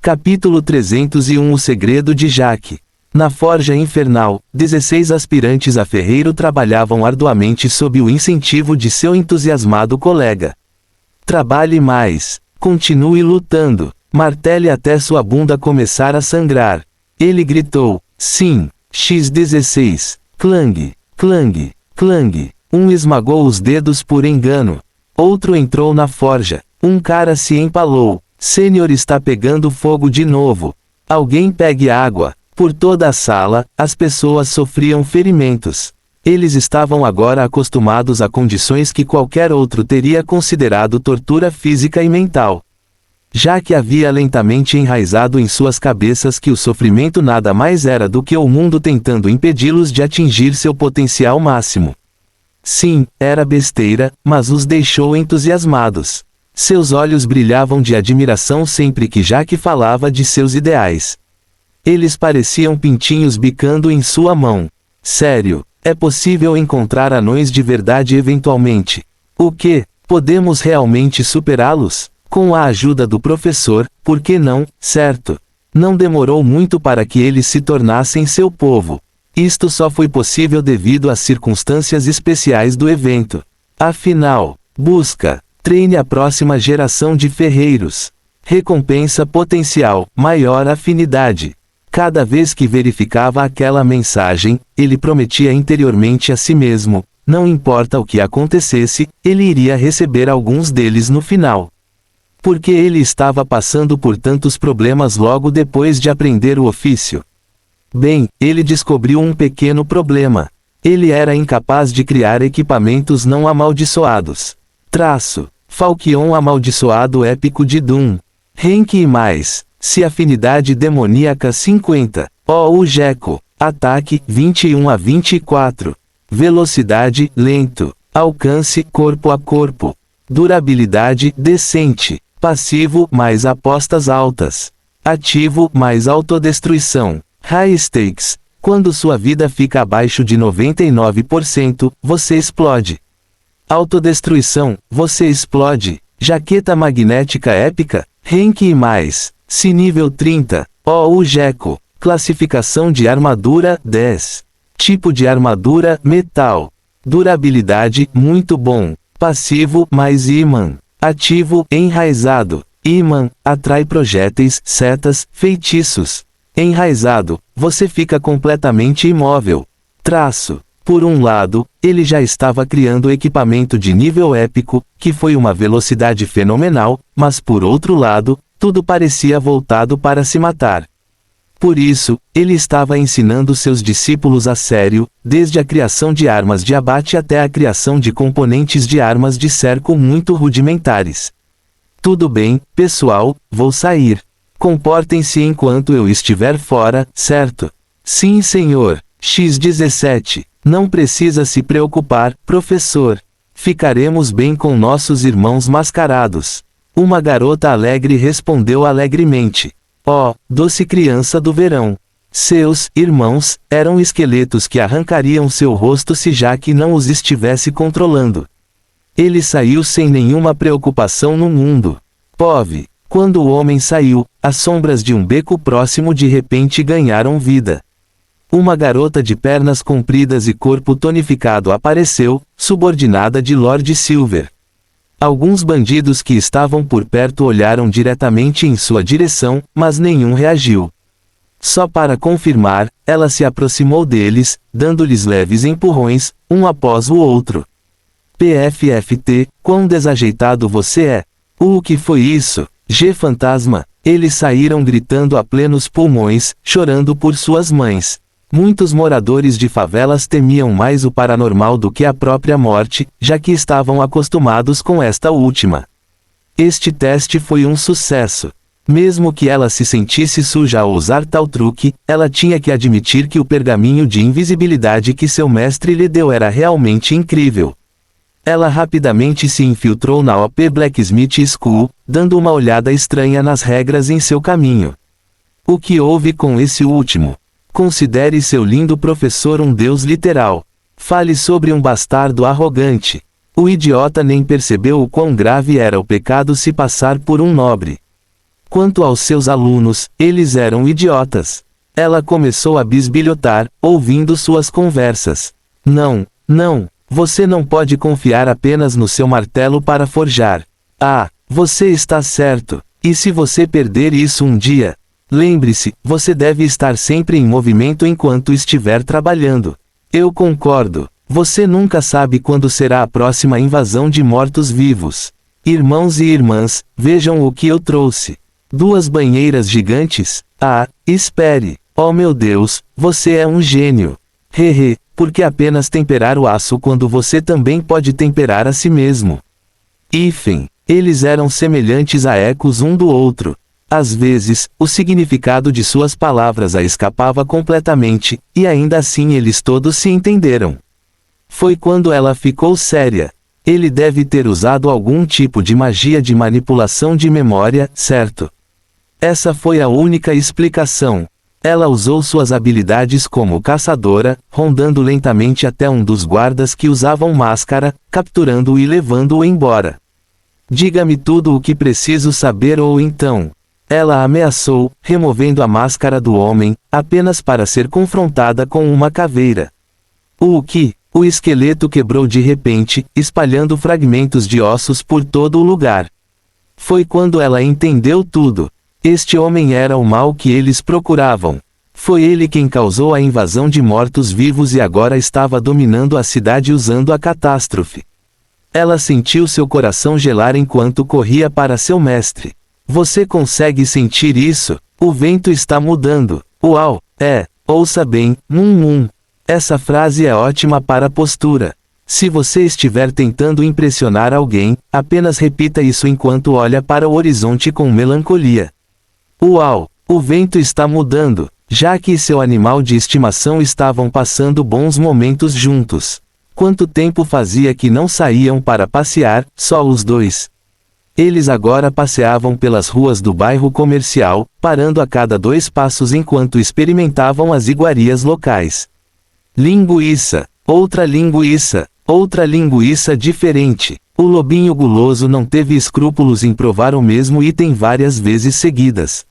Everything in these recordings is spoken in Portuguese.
Capítulo 301 O segredo de Jaque. Na forja infernal, 16 aspirantes a ferreiro trabalhavam arduamente sob o incentivo de seu entusiasmado colega. Trabalhe mais. Continue lutando. Martele até sua bunda começar a sangrar. Ele gritou. Sim. X16. Clang. Clang. Clang. Um esmagou os dedos por engano. Outro entrou na forja. Um cara se empalou. Sênior está pegando fogo de novo. Alguém pegue água. Por toda a sala, as pessoas sofriam ferimentos. Eles estavam agora acostumados a condições que qualquer outro teria considerado tortura física e mental. Já que havia lentamente enraizado em suas cabeças que o sofrimento nada mais era do que o mundo tentando impedi-los de atingir seu potencial máximo. Sim, era besteira, mas os deixou entusiasmados. Seus olhos brilhavam de admiração sempre que Jaque falava de seus ideais. Eles pareciam pintinhos bicando em sua mão. Sério, é possível encontrar anões de verdade eventualmente. O que? Podemos realmente superá-los? Com a ajuda do professor, por que não, certo? Não demorou muito para que eles se tornassem seu povo. Isto só foi possível devido às circunstâncias especiais do evento. Afinal, treine a próxima geração de ferreiros. Recompensa potencial, maior afinidade. Cada vez que verificava aquela mensagem, ele prometia interiormente a si mesmo, não importa o que acontecesse, ele iria receber alguns deles no final. Porque ele estava passando por tantos problemas logo depois de aprender o ofício. Bem, ele descobriu um pequeno problema. Ele era incapaz de criar equipamentos não amaldiçoados. Falquion amaldiçoado épico de Doom. Rank e mais. Se afinidade demoníaca 50. O Geco. Ataque 21 a 24. Velocidade lento. Alcance corpo a corpo. Durabilidade decente. Passivo mais apostas altas. Ativo mais autodestruição. High stakes. Quando sua vida fica abaixo de 99%, você explode. Autodestruição, você explode. Jaqueta magnética épica, rank e mais. Se nível 30. O Geco. Classificação de armadura 10. Tipo de armadura metal. Durabilidade muito bom. Passivo mais imã. Ativo enraizado. Imã atrai projéteis, setas, feitiços. Enraizado, você fica completamente imóvel. Por um lado, ele já estava criando equipamento de nível épico, que foi uma velocidade fenomenal, mas por outro lado, tudo parecia voltado para se matar. Por isso, ele estava ensinando seus discípulos a sério, desde a criação de armas de abate até a criação de componentes de armas de cerco muito rudimentares. Tudo bem, pessoal, vou sair. Comportem-se enquanto eu estiver fora, certo? Sim, senhor. X17. Não precisa se preocupar, professor. Ficaremos bem com nossos irmãos mascarados. Uma garota alegre respondeu alegremente. Doce criança do verão. Seus irmãos eram esqueletos que arrancariam seu rosto se Jaque não os estivesse controlando. Ele saiu sem nenhuma preocupação no mundo. Quando o homem saiu, as sombras de um beco próximo de repente ganharam vida. Uma garota de pernas compridas e corpo tonificado apareceu, subordinada de Lord Silver. Alguns bandidos que estavam por perto olharam diretamente em sua direção, mas nenhum reagiu. Só para confirmar, ela se aproximou deles, dando-lhes leves empurrões, um após o outro. PFFT, quão desajeitado você é! O que foi isso? G-fantasma! Eles saíram gritando a plenos pulmões, chorando por suas mães. Muitos moradores de favelas temiam mais o paranormal do que a própria morte, já que estavam acostumados com esta última. Este teste foi um sucesso. Mesmo que ela se sentisse suja ao usar tal truque, ela tinha que admitir que o pergaminho de invisibilidade que seu mestre lhe deu era realmente incrível. Ela rapidamente se infiltrou na OP Blacksmith School, dando uma olhada estranha nas regras em seu caminho. O que houve com esse último? Considere seu lindo professor um deus literal. Fale sobre um bastardo arrogante. O idiota nem percebeu o quão grave era o pecado se passar por um nobre. Quanto aos seus alunos, eles eram idiotas. Ela começou a bisbilhotar, ouvindo suas conversas. Não, não, você não pode confiar apenas no seu martelo para forjar. Ah, você está certo. E se você perder isso um dia? Lembre-se, você deve estar sempre em movimento enquanto estiver trabalhando. Eu concordo. Você nunca sabe quando será a próxima invasão de mortos-vivos. Irmãos e irmãs, vejam o que eu trouxe. 2 banheiras gigantes? Ah, espere. Oh meu Deus, você é um gênio. Hehe, por que apenas temperar o aço quando você também pode temperar a si mesmo? Hífen, eles eram semelhantes a ecos um do outro. Às vezes, o significado de suas palavras a escapava completamente, e ainda assim eles todos se entenderam. Foi quando ela ficou séria. Ele deve ter usado algum tipo de magia de manipulação de memória, certo? Essa foi a única explicação. Ela usou suas habilidades como caçadora, rondando lentamente até um dos guardas que usavam máscara, capturando-o e levando-o embora. Diga-me tudo o que preciso saber ou então. Ela ameaçou, removendo a máscara do homem, apenas para ser confrontada com uma caveira. O que? O esqueleto quebrou de repente, espalhando fragmentos de ossos por todo o lugar. Foi quando ela entendeu tudo. Este homem era o mal que eles procuravam. Foi ele quem causou a invasão de mortos-vivos e agora estava dominando a cidade usando a catástrofe. Ela sentiu seu coração gelar enquanto corria para seu mestre. Você consegue sentir isso? O vento está mudando. Uau! Ouça bem, Essa frase é ótima para a postura. Se você estiver tentando impressionar alguém, apenas repita isso enquanto olha para o horizonte com melancolia. Uau! O vento está mudando. Jaque e seu animal de estimação estavam passando bons momentos juntos. Quanto tempo fazia que não saíam para passear, só os dois? Eles agora passeavam pelas ruas do bairro comercial, parando a cada 2 passos enquanto experimentavam as iguarias locais. Linguiça, outra linguiça diferente. O lobinho guloso não teve escrúpulos em provar o mesmo item várias vezes seguidas.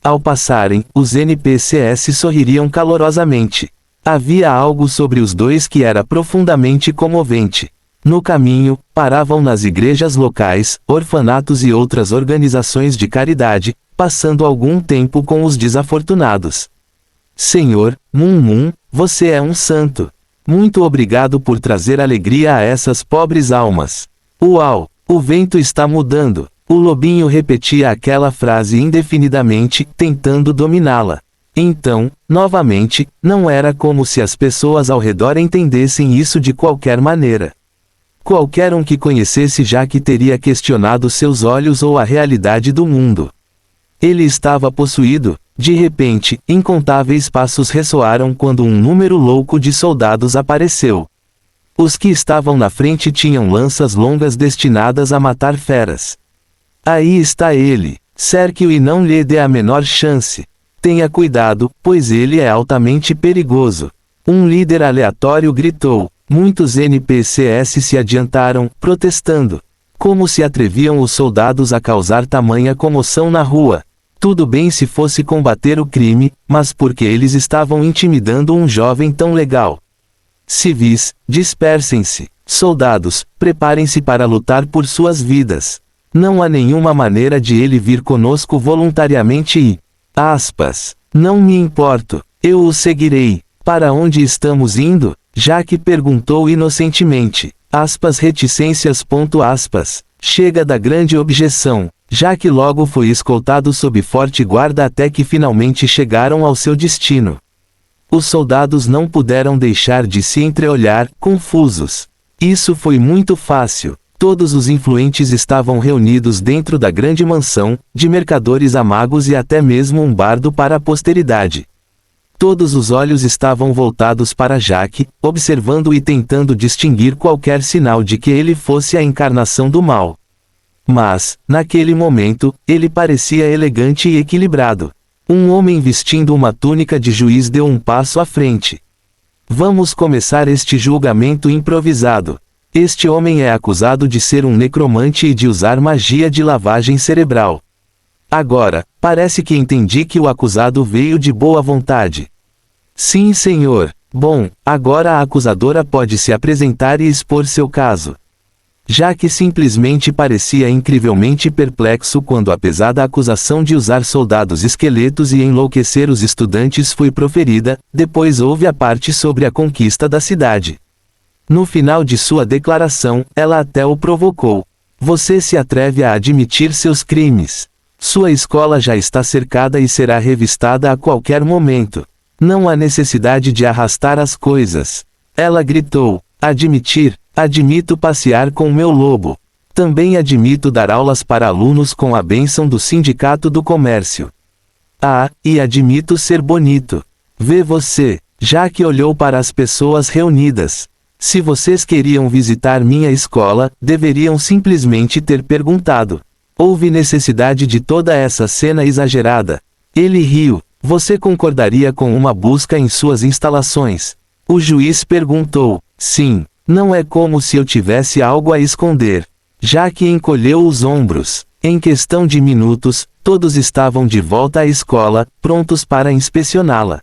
Ao passarem, os NPCs sorririam calorosamente. Havia algo sobre os dois que era profundamente comovente. No caminho, paravam nas igrejas locais, orfanatos e outras organizações de caridade, passando algum tempo com os desafortunados. Senhor, você é um santo. Muito obrigado por trazer alegria a essas pobres almas. Uau, o vento está mudando. O lobinho repetia aquela frase indefinidamente, tentando dominá-la. Então, novamente, não era como se as pessoas ao redor entendessem isso de qualquer maneira. Qualquer um que conhecesse Jaque teria questionado seus olhos ou a realidade do mundo. Ele estava possuído. De repente, incontáveis passos ressoaram quando um número louco de soldados apareceu. Os que estavam na frente tinham lanças longas destinadas a matar feras. Aí está ele. Cerque-o e não lhe dê a menor chance. Tenha cuidado, pois ele é altamente perigoso. Um líder aleatório gritou. Muitos NPCs se adiantaram, protestando. Como se atreviam os soldados a causar tamanha comoção na rua? Tudo bem se fosse combater o crime, mas por que eles estavam intimidando um jovem tão legal? Civis, dispersem-se. Soldados, preparem-se para lutar por suas vidas. Não há nenhuma maneira de ele vir conosco voluntariamente e... Não me importo. Eu o seguirei. Para onde estamos indo? Jaque perguntou inocentemente. Reticências. Chega da grande objeção. Jaque logo foi escoltado sob forte guarda até que finalmente chegaram ao seu destino. Os soldados não puderam deixar de se entreolhar, confusos. Isso foi muito fácil. Todos os influentes estavam reunidos dentro da grande mansão, de mercadores a magos e até mesmo um bardo para a posteridade. Todos os olhos estavam voltados para Jaque, observando e tentando distinguir qualquer sinal de que ele fosse a encarnação do mal. Mas, naquele momento, ele parecia elegante e equilibrado. Um homem vestindo uma túnica de juiz deu um passo à frente. Vamos começar este julgamento improvisado. Este homem é acusado de ser um necromante e de usar magia de lavagem cerebral. Agora, parece que entendi que o acusado veio de boa vontade. Sim, senhor. Bom, agora a acusadora pode se apresentar e expor seu caso. Jaque simplesmente parecia incrivelmente perplexo quando a pesada acusação de usar soldados esqueletos e enlouquecer os estudantes foi proferida. Depois houve a parte sobre a conquista da cidade. No final de sua declaração, ela até o provocou. Você se atreve a admitir seus crimes. Sua escola já está cercada e será revistada a qualquer momento. Não há necessidade de arrastar as coisas. Ela gritou. Admitir? Admito passear com meu lobo. Também admito dar aulas para alunos com a bênção do Sindicato do Comércio. Ah, e admito ser bonito. Vê você. Jaque olhou para as pessoas reunidas. Se vocês queriam visitar minha escola, deveriam simplesmente ter perguntado. Houve necessidade de toda essa cena exagerada. Ele riu. Você concordaria com uma busca em suas instalações? O juiz perguntou. Sim. Não é como se eu tivesse algo a esconder. Jaque encolheu os ombros. Em questão de minutos, todos estavam de volta à escola, prontos para inspecioná-la.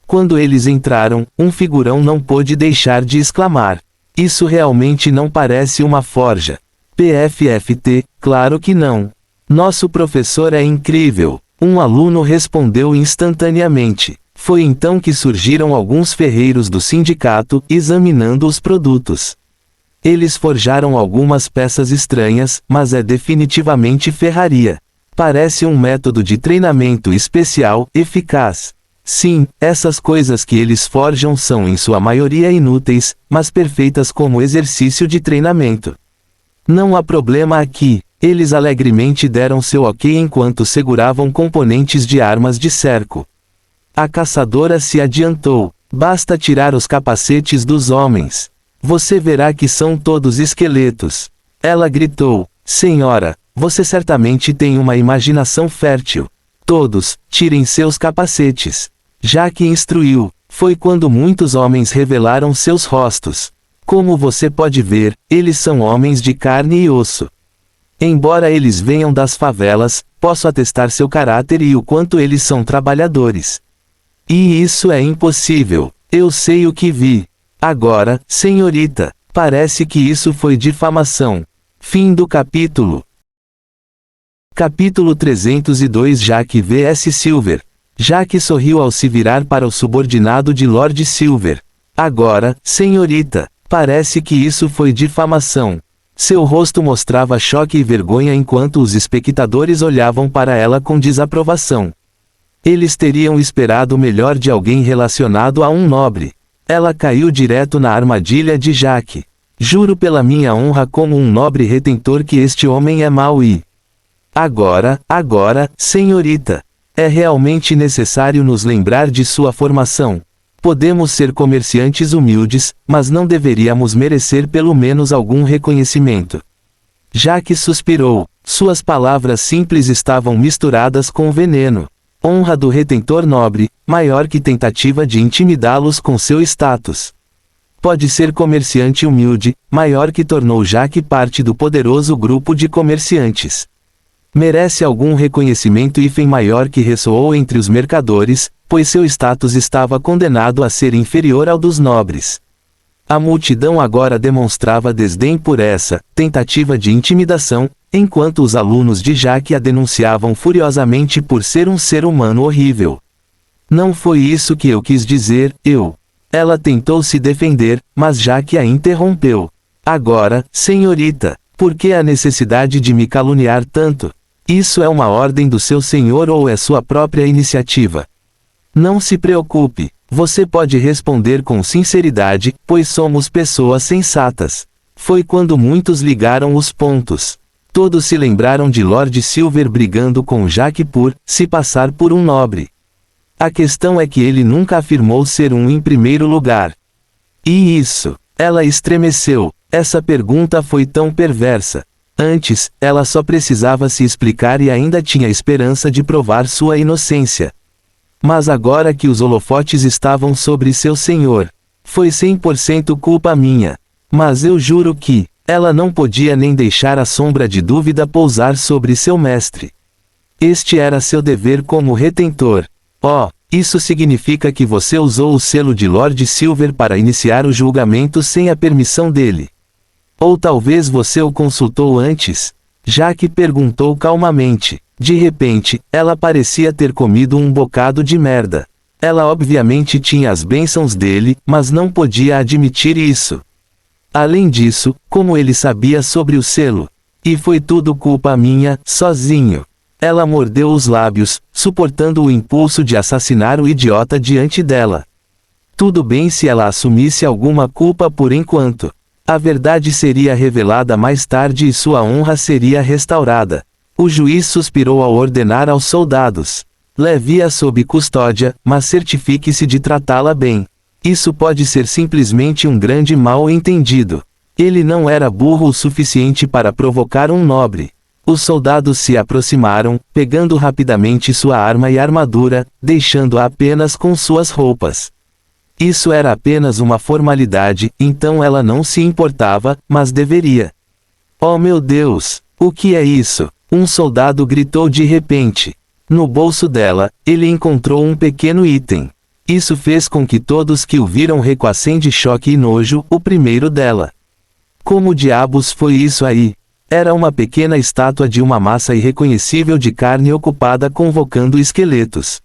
Quando eles entraram, um figurão não pôde deixar de exclamar. Isso realmente não parece uma forja. PFFT, claro que não. Nosso professor é incrível. Um aluno respondeu instantaneamente. Foi então que surgiram alguns ferreiros do sindicato, examinando os produtos. Eles forjaram algumas peças estranhas, mas é definitivamente ferraria. Parece um método de treinamento especial, eficaz. Sim, essas coisas que eles forjam são em sua maioria inúteis, mas perfeitas como exercício de treinamento. Não há problema aqui. Eles alegremente deram seu ok enquanto seguravam componentes de armas de cerco. A caçadora se adiantou. Basta tirar os capacetes dos homens. Você verá que são todos esqueletos. Ela gritou. Senhora, você certamente tem uma imaginação fértil. Todos, tirem seus capacetes. Jaque instruiu. Foi quando muitos homens revelaram seus rostos. Como você pode ver, eles são homens de carne e osso. Embora eles venham das favelas, posso atestar seu caráter e o quanto eles são trabalhadores. E isso é impossível. Eu sei o que vi. Agora, senhorita, parece que isso foi difamação. Fim do capítulo. Capítulo 302 Jaque vs Silver. Jaque sorriu ao se virar para o subordinado de Lord Silver. Agora, senhorita, parece que isso foi difamação. Seu rosto mostrava choque e vergonha enquanto os espectadores olhavam para ela com desaprovação. Eles teriam esperado o melhor de alguém relacionado a um nobre. Ela caiu direto na armadilha de Jaque. Juro pela minha honra como um nobre retentor que este homem é mau e... Agora, senhorita. É realmente necessário nos lembrar de sua formação. Podemos ser comerciantes humildes, mas não deveríamos merecer pelo menos algum reconhecimento. Jaque suspirou. Suas palavras simples estavam misturadas com veneno. Honra do retentor nobre, maior que tentativa de intimidá-los com seu status. Pode ser comerciante humilde, maior que tornou Jaque parte do poderoso grupo de comerciantes. Merece algum reconhecimento maior que ressoou entre os mercadores, pois seu status estava condenado a ser inferior ao dos nobres. A multidão agora demonstrava desdém por essa tentativa de intimidação, enquanto os alunos de Jaque a denunciavam furiosamente por ser um ser humano horrível. Não foi isso que eu quis dizer, eu. Ela tentou se defender, mas Jaque a interrompeu. Agora, senhorita, por que a necessidade de me caluniar tanto? Isso é uma ordem do seu senhor ou é sua própria iniciativa? Não se preocupe, você pode responder com sinceridade, pois somos pessoas sensatas. Foi quando muitos ligaram os pontos. Todos se lembraram de Lord Silver brigando com Jaque por se passar por um nobre. A questão é que ele nunca afirmou ser um em primeiro lugar. E isso? Ela estremeceu. Essa pergunta foi tão perversa. Antes, ela só precisava se explicar e ainda tinha esperança de provar sua inocência. Mas agora que os holofotes estavam sobre seu senhor, foi 100% culpa minha. Mas eu juro que, ela não podia nem deixar a sombra de dúvida pousar sobre seu mestre. Este era seu dever como retentor. Oh, isso significa que você usou o selo de Lord Silver para iniciar o julgamento sem a permissão dele. Ou talvez você o consultou antes? Jack perguntou calmamente. De repente, ela parecia ter comido um bocado de merda. Ela obviamente tinha as bênçãos dele, mas não podia admitir isso. Além disso, como ele sabia sobre o selo? E foi tudo culpa minha, sozinho. Ela mordeu os lábios, suportando o impulso de assassinar o idiota diante dela. Tudo bem se ela assumisse alguma culpa por enquanto. A verdade seria revelada mais tarde e sua honra seria restaurada. O juiz suspirou ao ordenar aos soldados: leve-a sob custódia, mas certifique-se de tratá-la bem. Isso pode ser simplesmente um grande mal-entendido. Ele não era burro o suficiente para provocar um nobre. Os soldados se aproximaram, pegando rapidamente sua arma e armadura, deixando-a apenas com suas roupas. Isso era apenas uma formalidade, então ela não se importava, mas deveria. Oh meu Deus! O que é isso? Um soldado gritou de repente. No bolso dela, ele encontrou um pequeno item. Isso fez com que todos que o viram recuassem de choque e nojo, o primeiro dela. Como diabos foi isso aí? Era uma pequena estátua de uma massa irreconhecível de carne ocupada convocando esqueletos.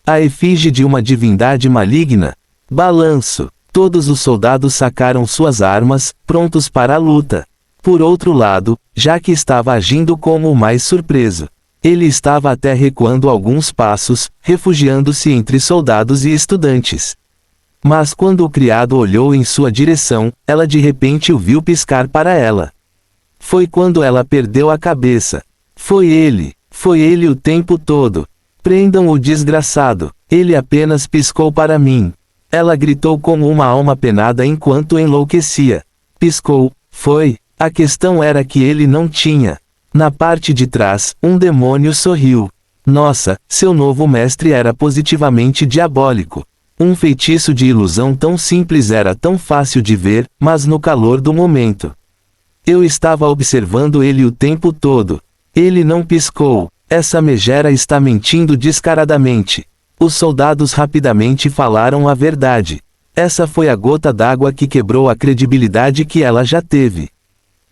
A efígie de uma divindade maligna. Balanço. Todos os soldados sacaram suas armas, prontos para a luta. Por outro lado, Jack estava agindo como o mais surpreso. Ele estava até recuando alguns passos, refugiando-se entre soldados e estudantes. Mas quando o criado olhou em sua direção, ela de repente o viu piscar para ela. Foi quando ela perdeu a cabeça. Foi ele o tempo todo. Prendam o desgraçado, ele apenas piscou para mim. Ela gritou como uma alma penada enquanto enlouquecia. Piscou, foi. A questão era que ele não tinha. Na parte de trás, um demônio sorriu. Nossa, seu novo mestre era positivamente diabólico. Um feitiço de ilusão tão simples era tão fácil de ver, mas no calor do momento. Eu estava observando ele o tempo todo. Ele não piscou. Essa megera está mentindo descaradamente. Os soldados rapidamente falaram a verdade. Essa foi a gota d'água que quebrou a credibilidade que ela já teve.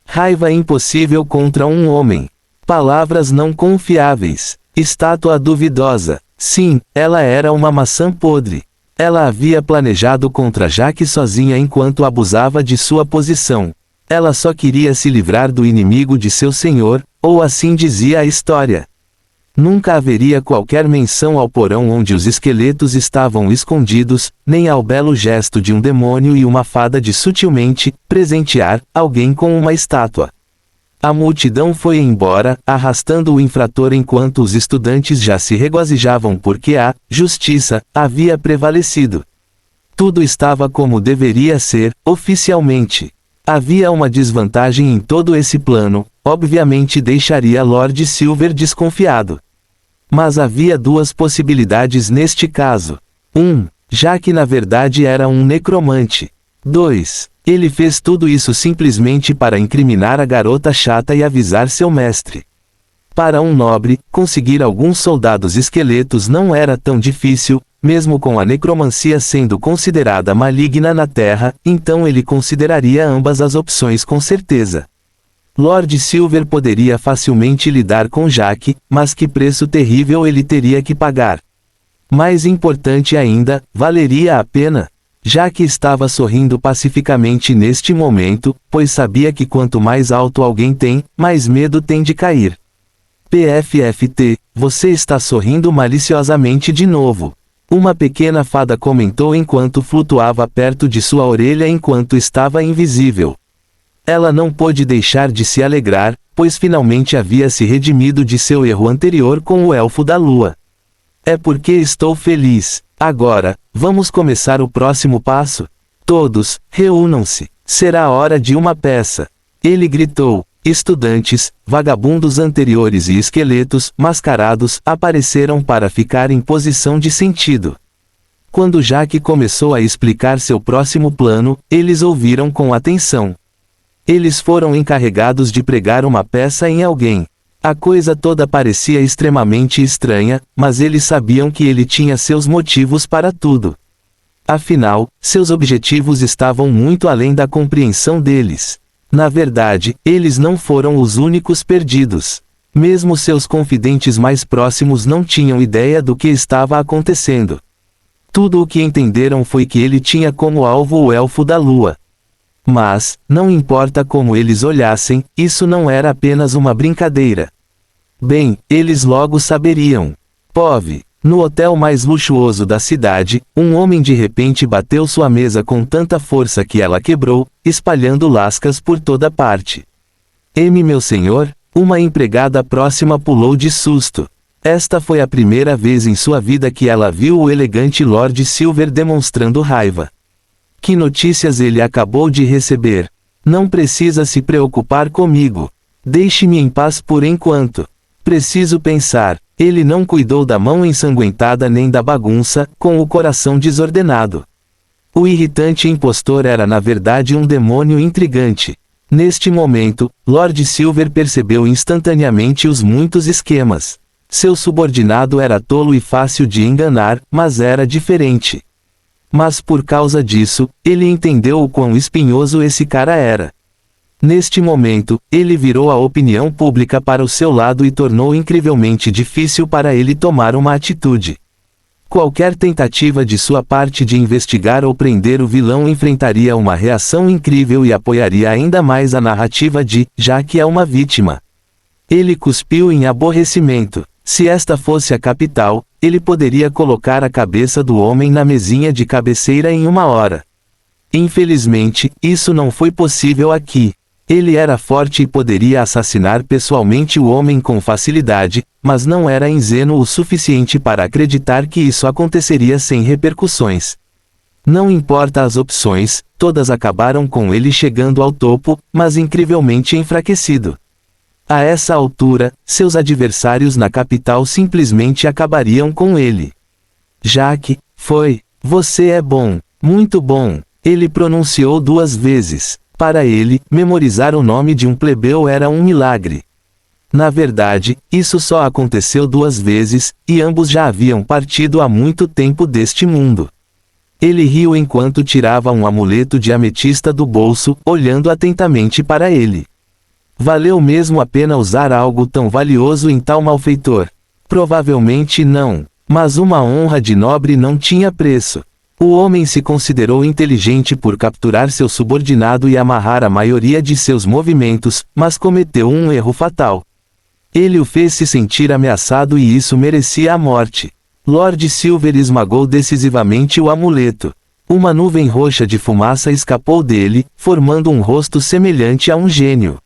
Raiva impossível contra um homem. Palavras não confiáveis. Estátua duvidosa. Sim, ela era uma maçã podre. Ela havia planejado contra Jack sozinha enquanto abusava de sua posição. Ela só queria se livrar do inimigo de seu senhor, ou assim dizia a história. Nunca haveria qualquer menção ao porão onde os esqueletos estavam escondidos, nem ao belo gesto de um demônio e uma fada de sutilmente presentear alguém com uma estátua. A multidão foi embora, arrastando o infrator enquanto os estudantes já se regozijavam porque a justiça havia prevalecido. Tudo estava como deveria ser, oficialmente. Havia uma desvantagem em todo esse plano, obviamente deixaria Lord Silver desconfiado. Mas havia duas possibilidades neste caso. 1. Jack na verdade era um necromante. 2. Ele fez tudo isso simplesmente para incriminar a garota chata e avisar seu mestre. Para um nobre, conseguir alguns soldados esqueletos não era tão difícil, mesmo com a necromancia sendo considerada maligna na Terra, então ele consideraria ambas as opções com certeza. Lord Silver poderia facilmente lidar com Jack, mas que preço terrível ele teria que pagar. Mais importante ainda, valeria a pena? Jack estava sorrindo pacificamente neste momento, pois sabia que quanto mais alto alguém tem, mais medo tem de cair. PFFT, você está sorrindo maliciosamente de novo. Uma pequena fada comentou enquanto flutuava perto de sua orelha enquanto estava invisível. Ela não pôde deixar de se alegrar, pois finalmente havia se redimido de seu erro anterior com o Elfo da Lua. É porque estou feliz. Agora, vamos começar o próximo passo? Todos, reúnam-se. Será hora de uma peça. Ele gritou. Estudantes, vagabundos anteriores e esqueletos mascarados apareceram para ficar em posição de sentido. Quando Jack começou a explicar seu próximo plano, eles ouviram com atenção. Eles foram encarregados de pregar uma peça em alguém. A coisa toda parecia extremamente estranha, mas eles sabiam que ele tinha seus motivos para tudo. Afinal, seus objetivos estavam muito além da compreensão deles. Na verdade, eles não foram os únicos perdidos. Mesmo seus confidentes mais próximos não tinham ideia do que estava acontecendo. Tudo o que entenderam foi que ele tinha como alvo o Elfo da Lua. Mas, não importa como eles olhassem, isso não era apenas uma brincadeira. Bem, eles logo saberiam. Pove. No hotel mais luxuoso da cidade, um homem de repente bateu sua mesa com tanta força que ela quebrou, espalhando lascas por toda parte. Meu senhor, uma empregada próxima pulou de susto. Esta foi a primeira vez em sua vida que ela viu o elegante Lord Silver demonstrando raiva. Que notícias ele acabou de receber? Não precisa se preocupar comigo. Deixe-me em paz por enquanto. Preciso pensar. Ele não cuidou da mão ensanguentada nem da bagunça, com o coração desordenado. O irritante impostor era na verdade um demônio intrigante. Neste momento, Lord Silver percebeu instantaneamente os muitos esquemas. Seu subordinado era tolo e fácil de enganar, mas era diferente. Mas por causa disso, ele entendeu o quão espinhoso esse cara era. Neste momento, ele virou a opinião pública para o seu lado e tornou incrivelmente difícil para ele tomar uma atitude. Qualquer tentativa de sua parte de investigar ou prender o vilão enfrentaria uma reação incrível e apoiaria ainda mais a narrativa de, já que é uma vítima. Ele cuspiu em aborrecimento. Se esta fosse a capital, ele poderia colocar a cabeça do homem na mesinha de cabeceira em 1 hora. Infelizmente, isso não foi possível aqui. Ele era forte e poderia assassinar pessoalmente o homem com facilidade, mas não era ingênuo o suficiente para acreditar que isso aconteceria sem repercussões. Não importa as opções, todas acabaram com ele chegando ao topo, mas incrivelmente enfraquecido. A essa altura, seus adversários na capital simplesmente acabariam com ele. Jack, você é bom, muito bom, ele pronunciou 2 vezes. Para ele, memorizar o nome de um plebeu era um milagre. Na verdade, isso só aconteceu 2 vezes, e ambos já haviam partido há muito tempo deste mundo. Ele riu enquanto tirava um amuleto de ametista do bolso, olhando atentamente para ele. Valeu mesmo a pena usar algo tão valioso em tal malfeitor? Provavelmente não, mas uma honra de nobre não tinha preço. O homem se considerou inteligente por capturar seu subordinado e amarrar a maioria de seus movimentos, mas cometeu um erro fatal. Ele o fez se sentir ameaçado e isso merecia a morte. Lord Silver esmagou decisivamente o amuleto. Uma nuvem roxa de fumaça escapou dele, formando um rosto semelhante a um gênio.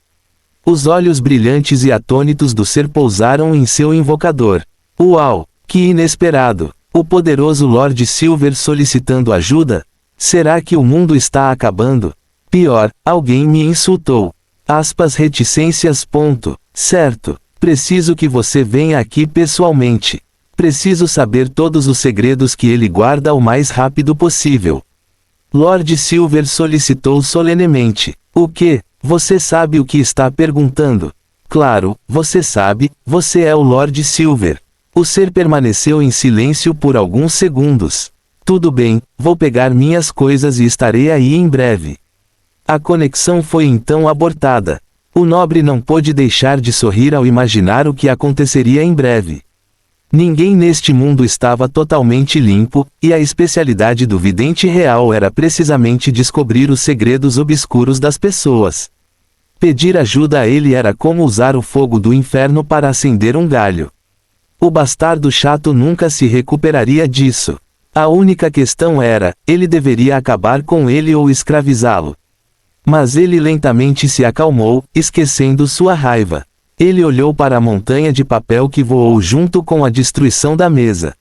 Os olhos brilhantes e atônitos do ser pousaram em seu invocador. Uau! Que inesperado! O poderoso Lord Silver solicitando ajuda? Será que o mundo está acabando? Pior, alguém me insultou. Reticências. Certo. Preciso que você venha aqui pessoalmente. Preciso saber todos os segredos que ele guarda o mais rápido possível. Lord Silver solicitou solenemente. O que? Você sabe o que está perguntando? Claro, você sabe, você é o Lord Silver. O ser permaneceu em silêncio por alguns segundos. Tudo bem, vou pegar minhas coisas e estarei aí em breve. A conexão foi então abortada. O nobre não pôde deixar de sorrir ao imaginar o que aconteceria em breve. Ninguém neste mundo estava totalmente limpo, e a especialidade do vidente real era precisamente descobrir os segredos obscuros das pessoas. Pedir ajuda a ele era como usar o fogo do inferno para acender um galho. O bastardo chato nunca se recuperaria disso. A única questão era, ele deveria acabar com ele ou escravizá-lo. Mas ele lentamente se acalmou, esquecendo sua raiva. Ele olhou para a montanha de papel que voou junto com a destruição da mesa.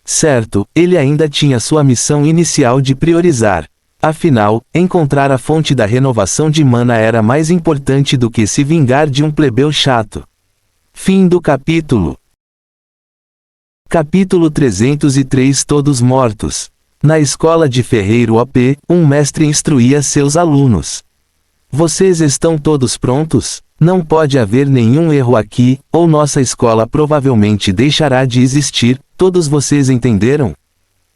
Certo, ele ainda tinha sua missão inicial de priorizar. Afinal, encontrar a fonte da renovação de mana era mais importante do que se vingar de um plebeu chato. Fim do capítulo. Capítulo 303 Todos mortos. Na escola de ferreiro OP, um mestre instruía seus alunos. Vocês estão todos prontos? Não pode haver nenhum erro aqui, ou nossa escola provavelmente deixará de existir, todos vocês entenderam?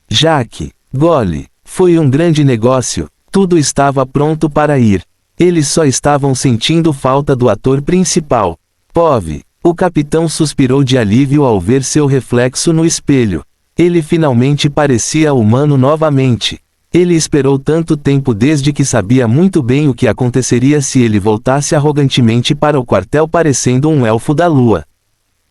Jack, Gole, foi um grande negócio, tudo estava pronto para ir. Eles só estavam sentindo falta do ator principal. Pove, o capitão suspirou de alívio ao ver seu reflexo no espelho. Ele finalmente parecia humano novamente. Ele esperou tanto tempo desde que sabia muito bem o que aconteceria se ele voltasse arrogantemente para o quartel parecendo um elfo da lua.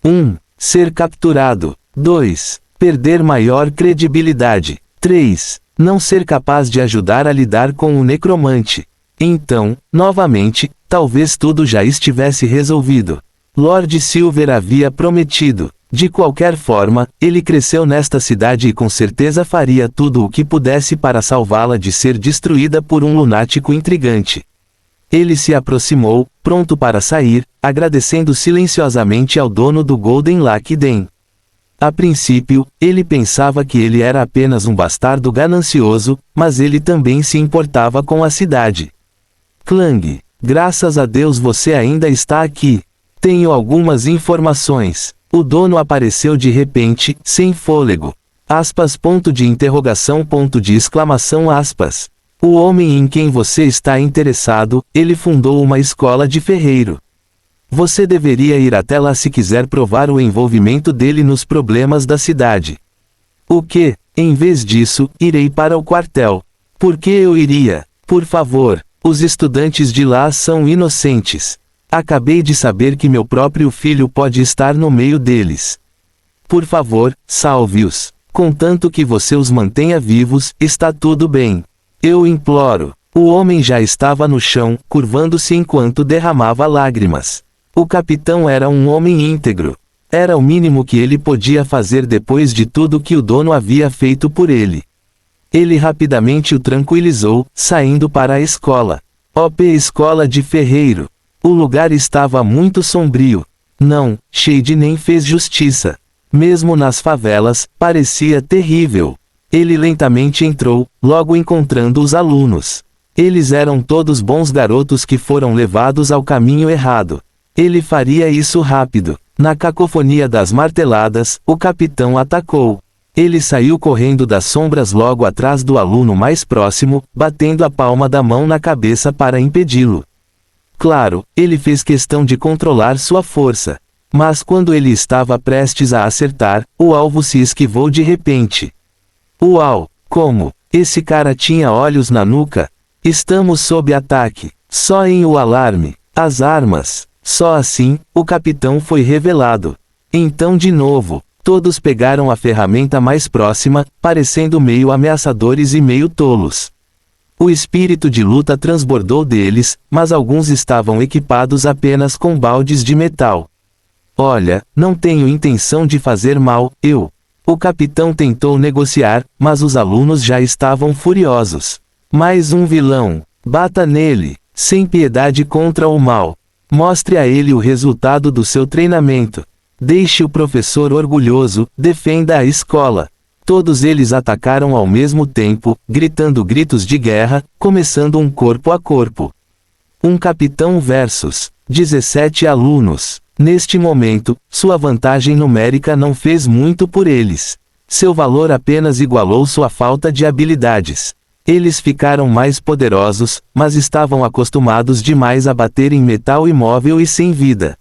1. Ser capturado. 2. Perder maior credibilidade. 3. Não ser capaz de ajudar a lidar com o necromante. Então, novamente, talvez tudo já estivesse resolvido. Lord Silver havia prometido. De qualquer forma, ele cresceu nesta cidade e com certeza faria tudo o que pudesse para salvá-la de ser destruída por um lunático intrigante. Ele se aproximou, pronto para sair, agradecendo silenciosamente ao dono do Golden Lucky Den. A princípio, ele pensava que ele era apenas um bastardo ganancioso, mas ele também se importava com a cidade. Clang, graças a Deus você ainda está aqui. Tenho algumas informações. O dono apareceu de repente, sem fôlego. Aspas, ponto de interrogação, ponto de exclamação, aspas. O homem em quem você está interessado, ele fundou uma escola de ferreiro. Você deveria ir até lá se quiser provar o envolvimento dele nos problemas da cidade. O que? Em vez disso, irei para o quartel. Por que eu iria? Por favor, os estudantes de lá são inocentes. Acabei de saber que meu próprio filho pode estar no meio deles. Por favor, salve-os. Contanto que você os mantenha vivos, está tudo bem. Eu imploro. O homem já estava no chão, curvando-se enquanto derramava lágrimas. O capitão era um homem íntegro. Era o mínimo que ele podia fazer depois de tudo que o dono havia feito por ele. Ele rapidamente o tranquilizou, saindo para a escola. OP Escola de Ferreiro. O lugar estava muito sombrio. Não, Shade nem fez justiça. Mesmo nas favelas, parecia terrível. Ele lentamente entrou, logo encontrando os alunos. Eles eram todos bons garotos que foram levados ao caminho errado. Ele faria isso rápido. Na cacofonia das marteladas, o capitão atacou. Ele saiu correndo das sombras logo atrás do aluno mais próximo, batendo a palma da mão na cabeça para impedi-lo. Claro, ele fez questão de controlar sua força. Mas quando ele estava prestes a acertar, o alvo se esquivou de repente. Uau! Como? Esse cara tinha olhos na nuca? Estamos sob ataque. Soem o alarme. As armas. Só assim, o capitão foi revelado. Então de novo, todos pegaram a ferramenta mais próxima, parecendo meio ameaçadores e meio tolos. O espírito de luta transbordou deles, mas alguns estavam equipados apenas com baldes de metal. Olha, não tenho intenção de fazer mal, eu. O capitão tentou negociar, mas os alunos já estavam furiosos. Mais um vilão. Bata nele, sem piedade contra o mal. Mostre a ele o resultado do seu treinamento. Deixe o professor orgulhoso, defenda a escola. Todos eles atacaram ao mesmo tempo, gritando gritos de guerra, começando um corpo a corpo. Um capitão versus 17 alunos. Neste momento, sua vantagem numérica não fez muito por eles. Seu valor apenas igualou sua falta de habilidades. Eles ficaram mais poderosos, mas estavam acostumados demais a bater em metal imóvel e sem vida.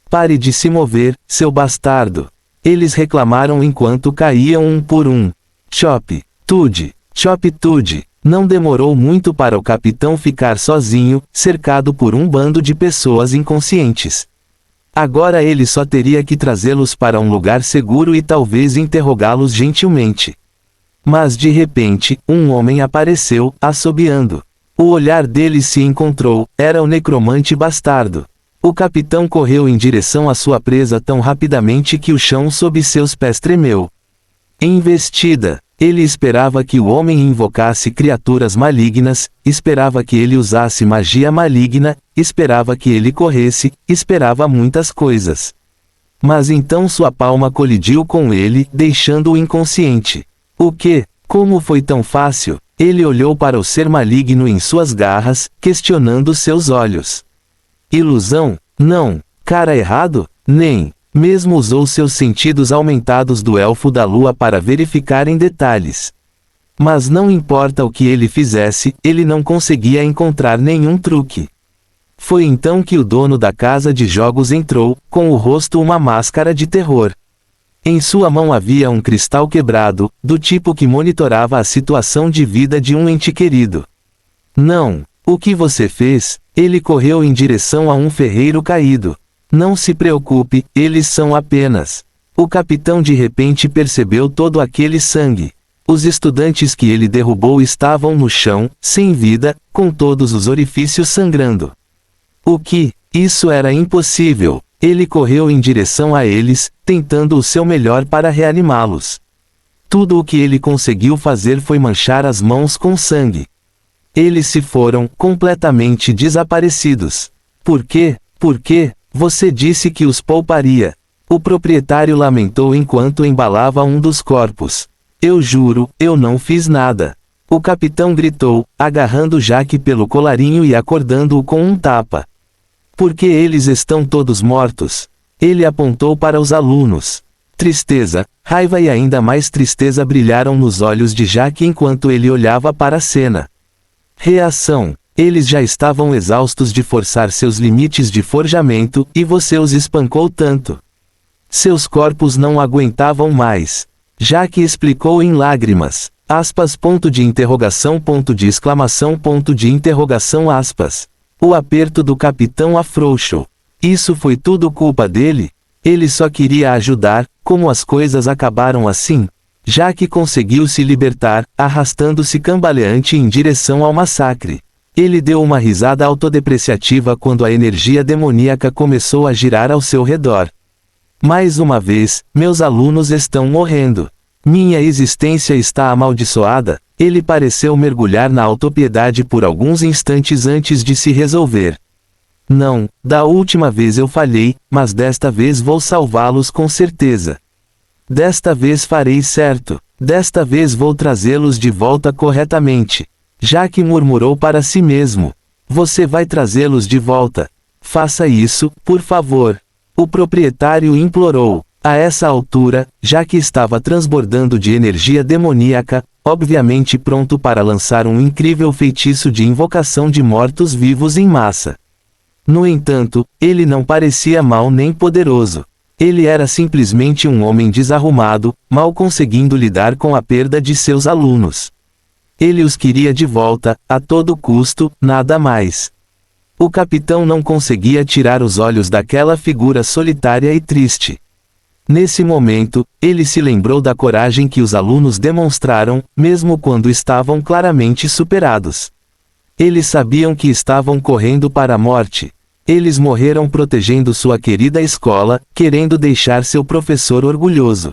Pare de se mover, seu bastardo. Eles reclamaram enquanto caíam um por um. Chop, Tude, Chop Tude. Não demorou muito para o capitão ficar sozinho, cercado por um bando de pessoas inconscientes. Agora ele só teria que trazê-los para um lugar seguro e talvez interrogá-los gentilmente. Mas de repente, um homem apareceu, assobiando. O olhar dele se encontrou, era o necromante bastardo. O capitão correu em direção à sua presa tão rapidamente que o chão sob seus pés tremeu. Investida. Ele esperava que o homem invocasse criaturas malignas, esperava que ele usasse magia maligna, esperava que ele corresse, esperava muitas coisas. Mas então sua palma colidiu com ele, deixando-o inconsciente. O que? Como foi tão fácil? Ele olhou para o ser maligno em suas garras, questionando seus olhos. Ilusão? Não. Cara errado? Nem. Mesmo usou seus sentidos aumentados do elfo da lua para verificar em detalhes. Mas não importa o que ele fizesse, ele não conseguia encontrar nenhum truque. Foi então que o dono da casa de jogos entrou, com o rosto uma máscara de terror. Em sua mão havia um cristal quebrado, do tipo que monitorava a situação de vida de um ente querido. Não. O que você fez? Ele correu em direção a um ferreiro caído. Não se preocupe, eles são apenas. O capitão de repente percebeu todo aquele sangue. Os estudantes que ele derrubou estavam no chão, sem vida, com todos os orifícios sangrando. O que? Isso era impossível. Ele correu em direção a eles, tentando o seu melhor para reanimá-los. Tudo o que ele conseguiu fazer foi manchar as mãos com sangue. Eles se foram, completamente desaparecidos. Por quê? Por quê? Você disse que os pouparia. O proprietário lamentou enquanto embalava um dos corpos. Eu juro, eu não fiz nada. O capitão gritou, agarrando Jack pelo colarinho e acordando-o com um tapa. Porque eles estão todos mortos. Ele apontou para os alunos. Tristeza, raiva e ainda mais tristeza brilharam nos olhos de Jack enquanto ele olhava para a cena. Reação. Eles já estavam exaustos de forçar seus limites de forjamento, e você os espancou tanto. Seus corpos não aguentavam mais. Jack explicou em lágrimas. Aspas, ponto de interrogação, ponto de exclamação, ponto de interrogação, aspas. O aperto do capitão afrouxou. Isso foi tudo culpa dele? Ele só queria ajudar, como as coisas acabaram assim? Jack conseguiu se libertar, arrastando-se cambaleante em direção ao massacre. Ele deu uma risada autodepreciativa quando a energia demoníaca começou a girar ao seu redor. Mais uma vez, meus alunos estão morrendo. Minha existência está amaldiçoada. Ele pareceu mergulhar na autopiedade por alguns instantes antes de se resolver. Não, da última vez eu falhei, mas desta vez vou salvá-los com certeza. Desta vez farei certo. Desta vez vou trazê-los de volta corretamente. Jack murmurou para si mesmo. Você vai trazê-los de volta. Faça isso, por favor. O proprietário implorou. A essa altura, Jack estava transbordando de energia demoníaca, obviamente pronto para lançar um incrível feitiço de invocação de mortos-vivos em massa. No entanto, ele não parecia mau nem poderoso. Ele era simplesmente um homem desarrumado, mal conseguindo lidar com a perda de seus alunos. Ele os queria de volta, a todo custo, nada mais. O capitão não conseguia tirar os olhos daquela figura solitária e triste. Nesse momento, ele se lembrou da coragem que os alunos demonstraram, mesmo quando estavam claramente superados. Eles sabiam que estavam correndo para a morte. Eles morreram protegendo sua querida escola, querendo deixar seu professor orgulhoso.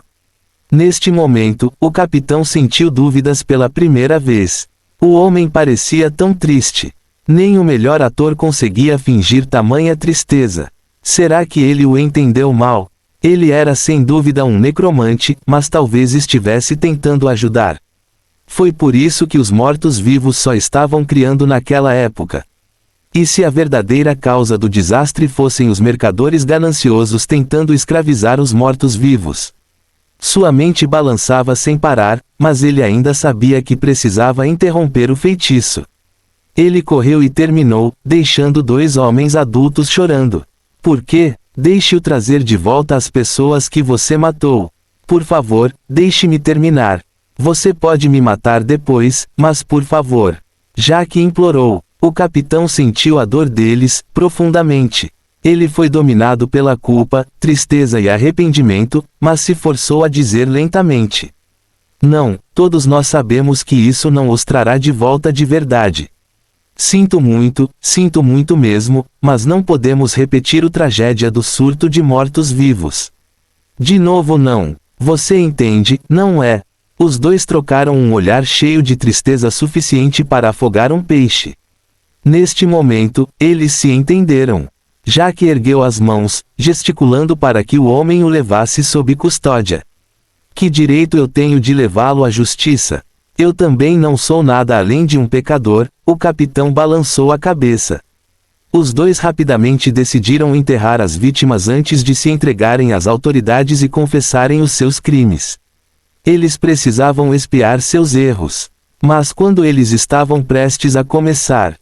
Neste momento, o capitão sentiu dúvidas pela primeira vez. O homem parecia tão triste. Nem o melhor ator conseguia fingir tamanha tristeza. Será que ele o entendeu mal? Ele era sem dúvida um necromante, mas talvez estivesse tentando ajudar. Foi por isso que os mortos-vivos só estavam criando naquela época. E se a verdadeira causa do desastre fossem os mercadores gananciosos tentando escravizar os mortos-vivos? Sua mente balançava sem parar, mas ele ainda sabia que precisava interromper o feitiço. Ele correu e terminou, deixando dois homens adultos chorando. Por quê? Deixe-o trazer de volta as pessoas que você matou. Por favor, deixe-me terminar. Você pode me matar depois, mas por favor. Jack implorou. O capitão sentiu a dor deles, profundamente. Ele foi dominado pela culpa, tristeza e arrependimento, mas se forçou a dizer lentamente. Não, todos nós sabemos que isso não os trará de volta de verdade. Sinto muito mesmo, mas não podemos repetir a tragédia do surto de mortos-vivos. De novo não. Você entende, não é? Os dois trocaram um olhar cheio de tristeza suficiente para afogar um peixe. Neste momento, eles se entenderam. Jack ergueu as mãos, gesticulando para que o homem o levasse sob custódia. Que direito eu tenho de levá-lo à justiça? Eu também não sou nada além de um pecador, o capitão balançou a cabeça. Os dois rapidamente decidiram enterrar as vítimas antes de se entregarem às autoridades e confessarem os seus crimes. Eles precisavam expiar seus erros. Mas quando eles estavam prestes a começar,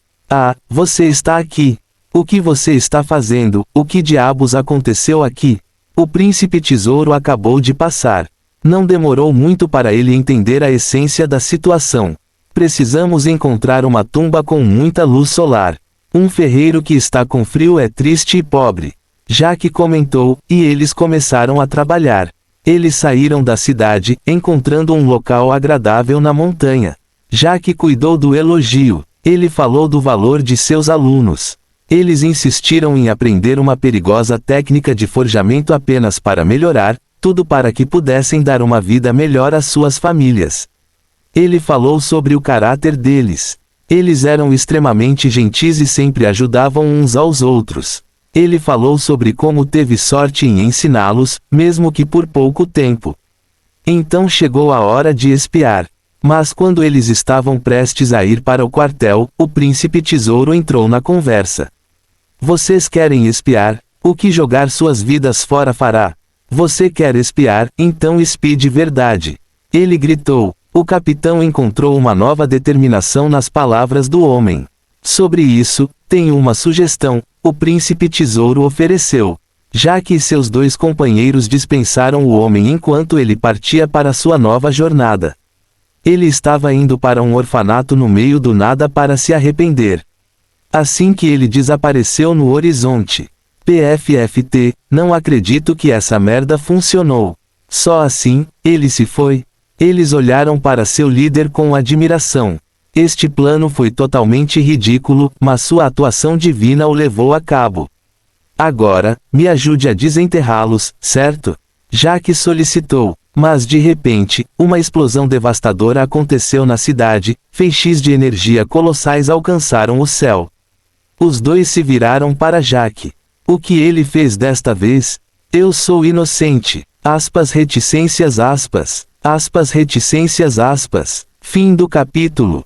você está aqui. O que você está fazendo? O que diabos aconteceu aqui? O príncipe tesouro acabou de passar. Não demorou muito para ele entender a essência da situação. Precisamos encontrar uma tumba com muita luz solar. Um ferreiro que está com frio é triste e pobre. Jaque comentou, e eles começaram a trabalhar. Eles saíram da cidade, encontrando um local agradável na montanha. Jaque cuidou do elogio. Ele falou do valor de seus alunos. Eles insistiram em aprender uma perigosa técnica de forjamento apenas para melhorar, tudo para que pudessem dar uma vida melhor às suas famílias. Ele falou sobre o caráter deles. Eles eram extremamente gentis e sempre ajudavam uns aos outros. Ele falou sobre como teve sorte em ensiná-los, mesmo que por pouco tempo. Então chegou a hora de espiar. Mas quando eles estavam prestes a ir para o quartel, o príncipe tesouro entrou na conversa. Vocês querem espiar? O que jogar suas vidas fora fará? Você quer espiar? Então espie de verdade. Ele gritou. O capitão encontrou uma nova determinação nas palavras do homem. Sobre isso, tenho uma sugestão, o príncipe tesouro ofereceu. Jaque e seus dois companheiros dispensaram o homem enquanto ele partia para sua nova jornada. Ele estava indo para um orfanato no meio do nada para se arrepender. Assim que ele desapareceu no horizonte. PFFT, não acredito que essa merda funcionou. Só assim, ele se foi. Eles olharam para seu líder com admiração. Este plano foi totalmente ridículo, mas sua atuação divina o levou a cabo. Agora, me ajude a desenterrá-los, certo? Jaque solicitou. Mas de repente, uma explosão devastadora aconteceu na cidade, feixes de energia colossais alcançaram o céu. Os dois se viraram para Jaque. O que ele fez desta vez? Eu sou inocente. Aspas reticências aspas. Aspas reticências aspas. Fim do capítulo.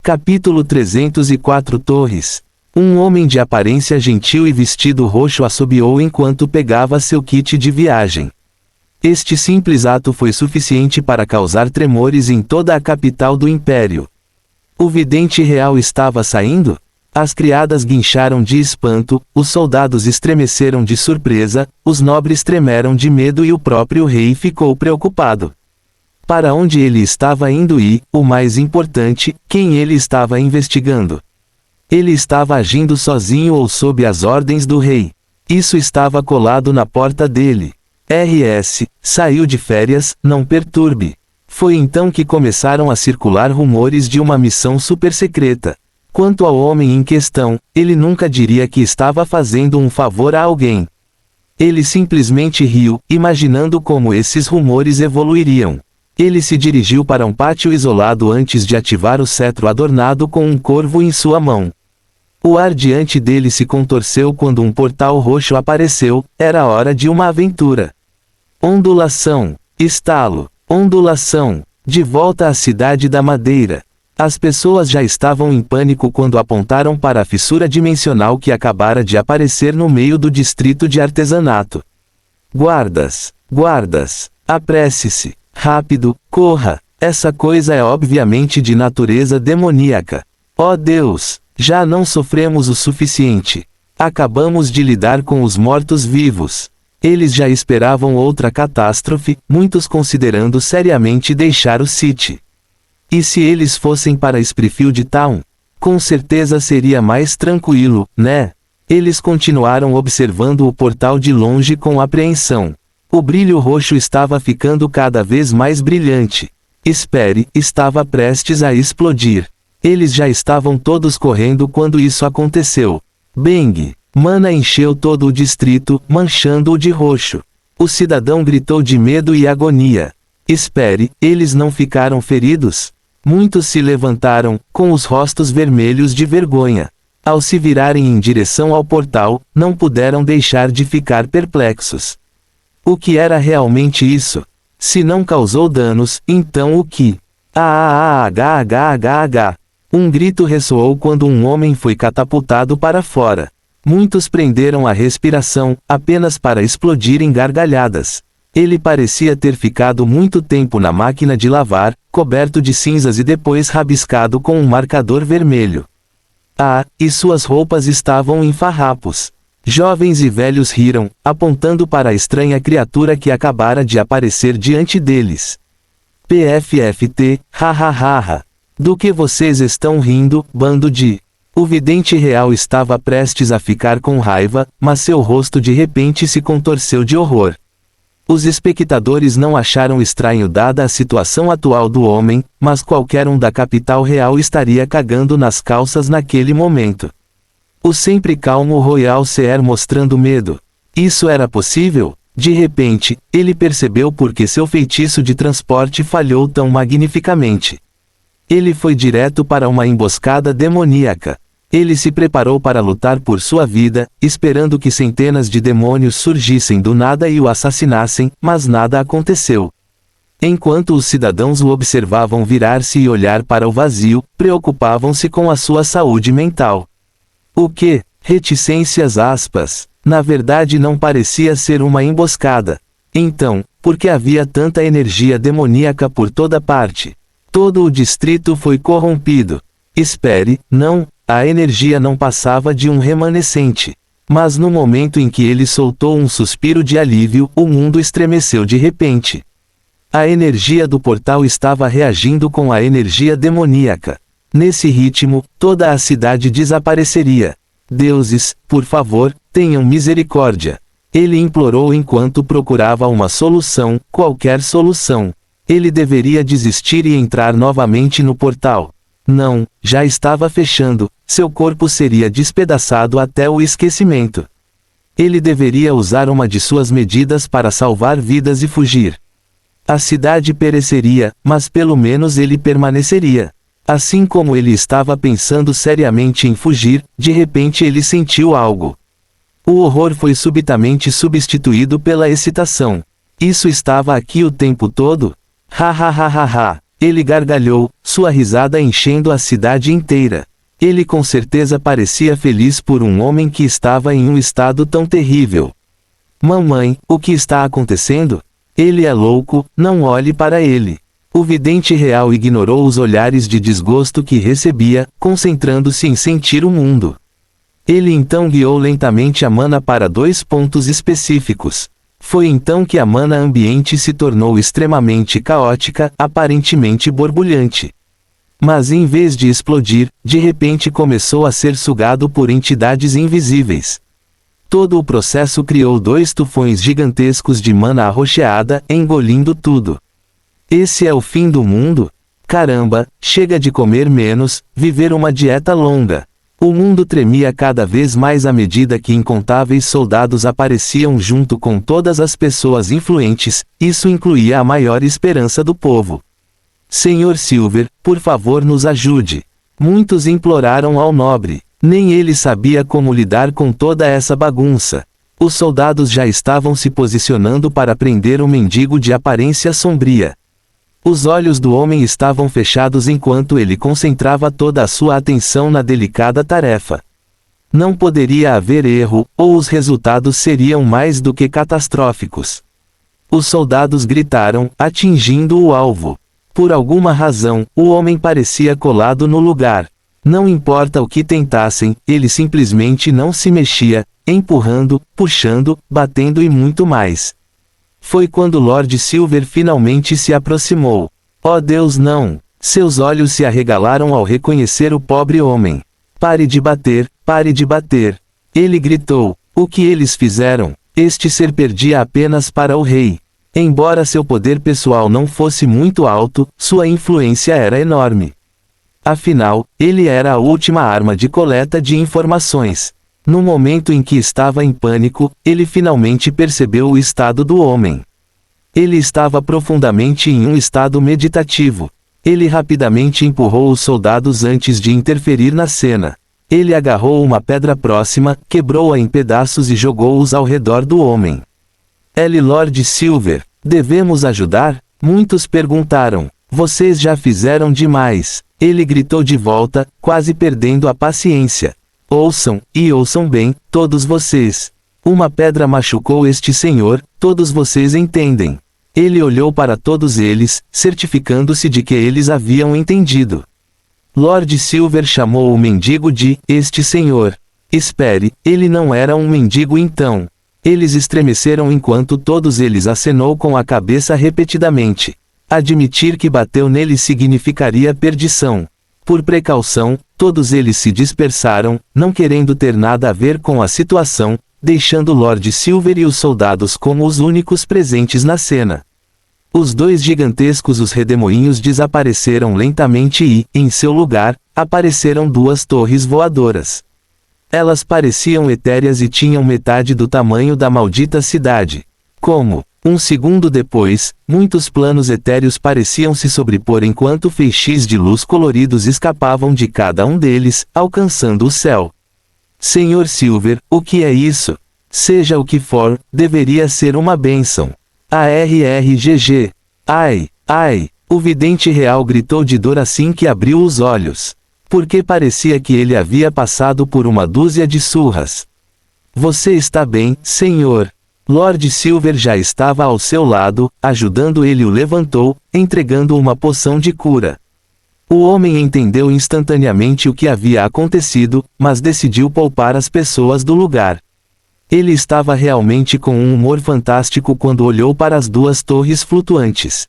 Capítulo 304 Torres. Um homem de aparência gentil e vestido roxo assobiou enquanto pegava seu kit de viagem. Este simples ato foi suficiente para causar tremores em toda a capital do império. O vidente real estava saindo? As criadas guincharam de espanto, os soldados estremeceram de surpresa, os nobres tremeram de medo e o próprio rei ficou preocupado. Para onde ele estava indo e, o mais importante, quem ele estava investigando? Ele estava agindo sozinho ou sob as ordens do rei? Isso estava colado na porta dele. RS, saiu de férias, não perturbe. Foi então que começaram a circular rumores de uma missão super secreta. Quanto ao homem em questão, ele nunca diria que estava fazendo um favor a alguém. Ele simplesmente riu, imaginando como esses rumores evoluiriam. Ele se dirigiu para um pátio isolado antes de ativar o cetro adornado com um corvo em sua mão. O ar diante dele se contorceu quando um portal roxo apareceu, era hora de uma aventura. Ondulação, estalo, ondulação, de volta à cidade da madeira. As pessoas já estavam em pânico quando apontaram para a fissura dimensional que acabara de aparecer no meio do distrito de artesanato. Guardas, guardas, apresse-se, rápido, corra, essa coisa é obviamente de natureza demoníaca. Oh Deus, já não sofremos o suficiente. Acabamos de lidar com os mortos-vivos. Eles já esperavam outra catástrofe, muitos considerando seriamente deixar o City. E se eles fossem para Springfield Town? Com certeza seria mais tranquilo, né? Eles continuaram observando o portal de longe com apreensão. O brilho roxo estava ficando cada vez mais brilhante. Espere, estava prestes a explodir. Eles já estavam todos correndo quando isso aconteceu. Bang! Mana encheu todo o distrito, manchando-o de roxo. O cidadão gritou de medo e agonia. Espere, eles não ficaram feridos? Muitos se levantaram, com os rostos vermelhos de vergonha. Ao se virarem em direção ao portal, não puderam deixar de ficar perplexos. O que era realmente isso? Se não causou danos, então o que? Um grito ressoou quando um homem foi catapultado para fora. Muitos prenderam a respiração, apenas para explodir em gargalhadas. Ele parecia ter ficado muito tempo na máquina de lavar, coberto de cinzas e depois rabiscado com um marcador vermelho. Ah, e suas roupas estavam em farrapos. Jovens e velhos riram, apontando para a estranha criatura que acabara de aparecer diante deles. PFFT, hahaha. Do que vocês estão rindo, bando de... O vidente real estava prestes a ficar com raiva, mas seu rosto de repente se contorceu de horror. Os espectadores não acharam estranho dada a situação atual do homem, mas qualquer um da capital real estaria cagando nas calças naquele momento. O sempre calmo Royal Seer mostrando medo. Isso era possível? De repente, ele percebeu por que seu feitiço de transporte falhou tão magnificamente. Ele foi direto para uma emboscada demoníaca. Ele se preparou para lutar por sua vida, esperando que centenas de demônios surgissem do nada e o assassinassem, mas nada aconteceu. Enquanto os cidadãos o observavam virar-se e olhar para o vazio, preocupavam-se com a sua saúde mental. O que? Reticências aspas. Na verdade não parecia ser uma emboscada. Então, por que havia tanta energia demoníaca por toda parte? Todo o distrito foi corrompido. Espere, não, a energia não passava de um remanescente. Mas no momento em que ele soltou um suspiro de alívio, o mundo estremeceu de repente. A energia do portal estava reagindo com a energia demoníaca. Nesse ritmo, toda a cidade desapareceria. Deuses, por favor, tenham misericórdia. Ele implorou enquanto procurava uma solução, qualquer solução. Ele deveria desistir e entrar novamente no portal. Não, já estava fechando, seu corpo seria despedaçado até o esquecimento. Ele deveria usar uma de suas medidas para salvar vidas e fugir. A cidade pereceria, mas pelo menos ele permaneceria. Assim como ele estava pensando seriamente em fugir, de repente ele sentiu algo. O horror foi subitamente substituído pela excitação. Isso estava aqui o tempo todo? Ha. Ele gargalhou, sua risada enchendo a cidade inteira. Ele com certeza parecia feliz por um homem que estava em um estado tão terrível. Mamãe, o que está acontecendo? Ele é louco, não olhe para ele. O vidente real ignorou os olhares de desgosto que recebia, concentrando-se em sentir o mundo. Ele então guiou lentamente a mana para 2 pontos específicos. Foi então que a mana ambiente se tornou extremamente caótica, aparentemente borbulhante. Mas em vez de explodir, de repente começou a ser sugado por entidades invisíveis. Todo o processo criou 2 tufões gigantescos de mana arroxeada, engolindo tudo. Esse é o fim do mundo? Caramba, chega de comer menos, viver uma dieta longa. O mundo tremia cada vez mais à medida que incontáveis soldados apareciam junto com todas as pessoas influentes, isso incluía a maior esperança do povo. Senhor Silver, por favor nos ajude. Muitos imploraram ao nobre. Nem ele sabia como lidar com toda essa bagunça. Os soldados já estavam se posicionando para prender o mendigo de aparência sombria. Os olhos do homem estavam fechados enquanto ele concentrava toda a sua atenção na delicada tarefa. Não poderia haver erro, ou os resultados seriam mais do que catastróficos. Os soldados gritaram, atingindo o alvo. Por alguma razão, o homem parecia colado no lugar. Não importa o que tentassem, ele simplesmente não se mexia, empurrando, puxando, batendo e muito mais. Foi quando Lord Silver finalmente se aproximou. Oh Deus não! Seus olhos se arregalaram ao reconhecer o pobre homem. Pare de bater, pare de bater. Ele gritou. O que eles fizeram? Este ser perdia apenas para o rei. Embora seu poder pessoal não fosse muito alto, sua influência era enorme. Afinal, ele era a última arma de coleta de informações. No momento em que estava em pânico, ele finalmente percebeu o estado do homem. Ele estava profundamente em um estado meditativo. Ele rapidamente empurrou os soldados antes de interferir na cena. Ele agarrou uma pedra próxima, quebrou-a em pedaços e jogou-os ao redor do homem. Lord Silver, devemos ajudar? Muitos perguntaram. Vocês já fizeram demais. Ele gritou de volta, quase perdendo a paciência. Ouçam, e ouçam bem, todos vocês. Uma pedra machucou este senhor, todos vocês entendem. Ele olhou para todos eles, certificando-se de que eles haviam entendido. Lord Silver chamou o mendigo de este senhor. Espere, ele não era um mendigo então. Eles estremeceram enquanto todos eles acenou com a cabeça repetidamente. Admitir que bateu nele significaria perdição. Por precaução, todos eles se dispersaram, não querendo ter nada a ver com a situação, deixando Lord Silver e os soldados como os únicos presentes na cena. Os dois gigantescos os redemoinhos desapareceram lentamente e, em seu lugar, apareceram duas torres voadoras. Elas pareciam etéreas e tinham metade do tamanho da maldita cidade. Como, um segundo depois, muitos planos etéreos pareciam se sobrepor enquanto feixes de luz coloridos escapavam de cada um deles, alcançando o céu. Senhor Silver, o que é isso? Seja o que for, deveria ser uma bênção. ARRGG. Ai, ai, o vidente real gritou de dor assim que abriu os olhos. Porque parecia que ele havia passado por uma dúzia de surras. Você está bem, senhor? Lord Silver já estava ao seu lado, ajudando ele o levantou, entregando uma poção de cura. O homem entendeu instantaneamente o que havia acontecido, mas decidiu poupar as pessoas do lugar. Ele estava realmente com um humor fantástico quando olhou para as duas torres flutuantes.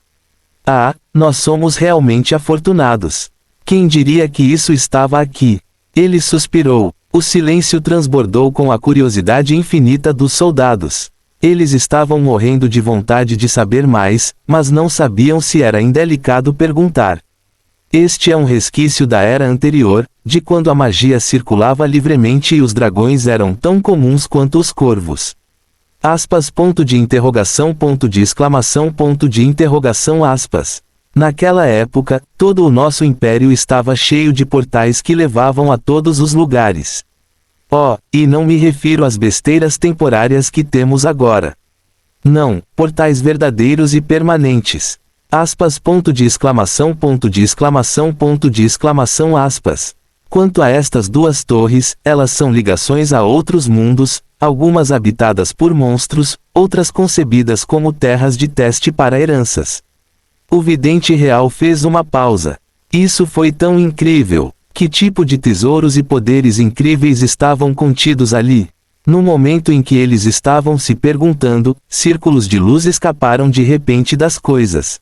Ah, nós somos realmente afortunados. Quem diria que isso estava aqui? Ele suspirou. O silêncio transbordou com a curiosidade infinita dos soldados. Eles estavam morrendo de vontade de saber mais, mas não sabiam se era indelicado perguntar. Este é um resquício da era anterior, de quando a magia circulava livremente e os dragões eram tão comuns quanto os corvos. Aspas, ponto de interrogação, ponto de exclamação, ponto de interrogação, aspas. Naquela época, todo o nosso império estava cheio de portais que levavam a todos os lugares. Oh, e não me refiro às besteiras temporárias que temos agora. Não, portais verdadeiros e permanentes. Aspas, ponto de exclamação, ponto de exclamação, ponto de exclamação, aspas. Quanto a estas duas torres, elas são ligações a outros mundos, algumas habitadas por monstros, outras concebidas como terras de teste para heranças. O vidente real fez uma pausa. Isso foi tão incrível. Que tipo de tesouros e poderes incríveis estavam contidos ali? No momento em que eles estavam se perguntando, círculos de luz escaparam de repente das coisas.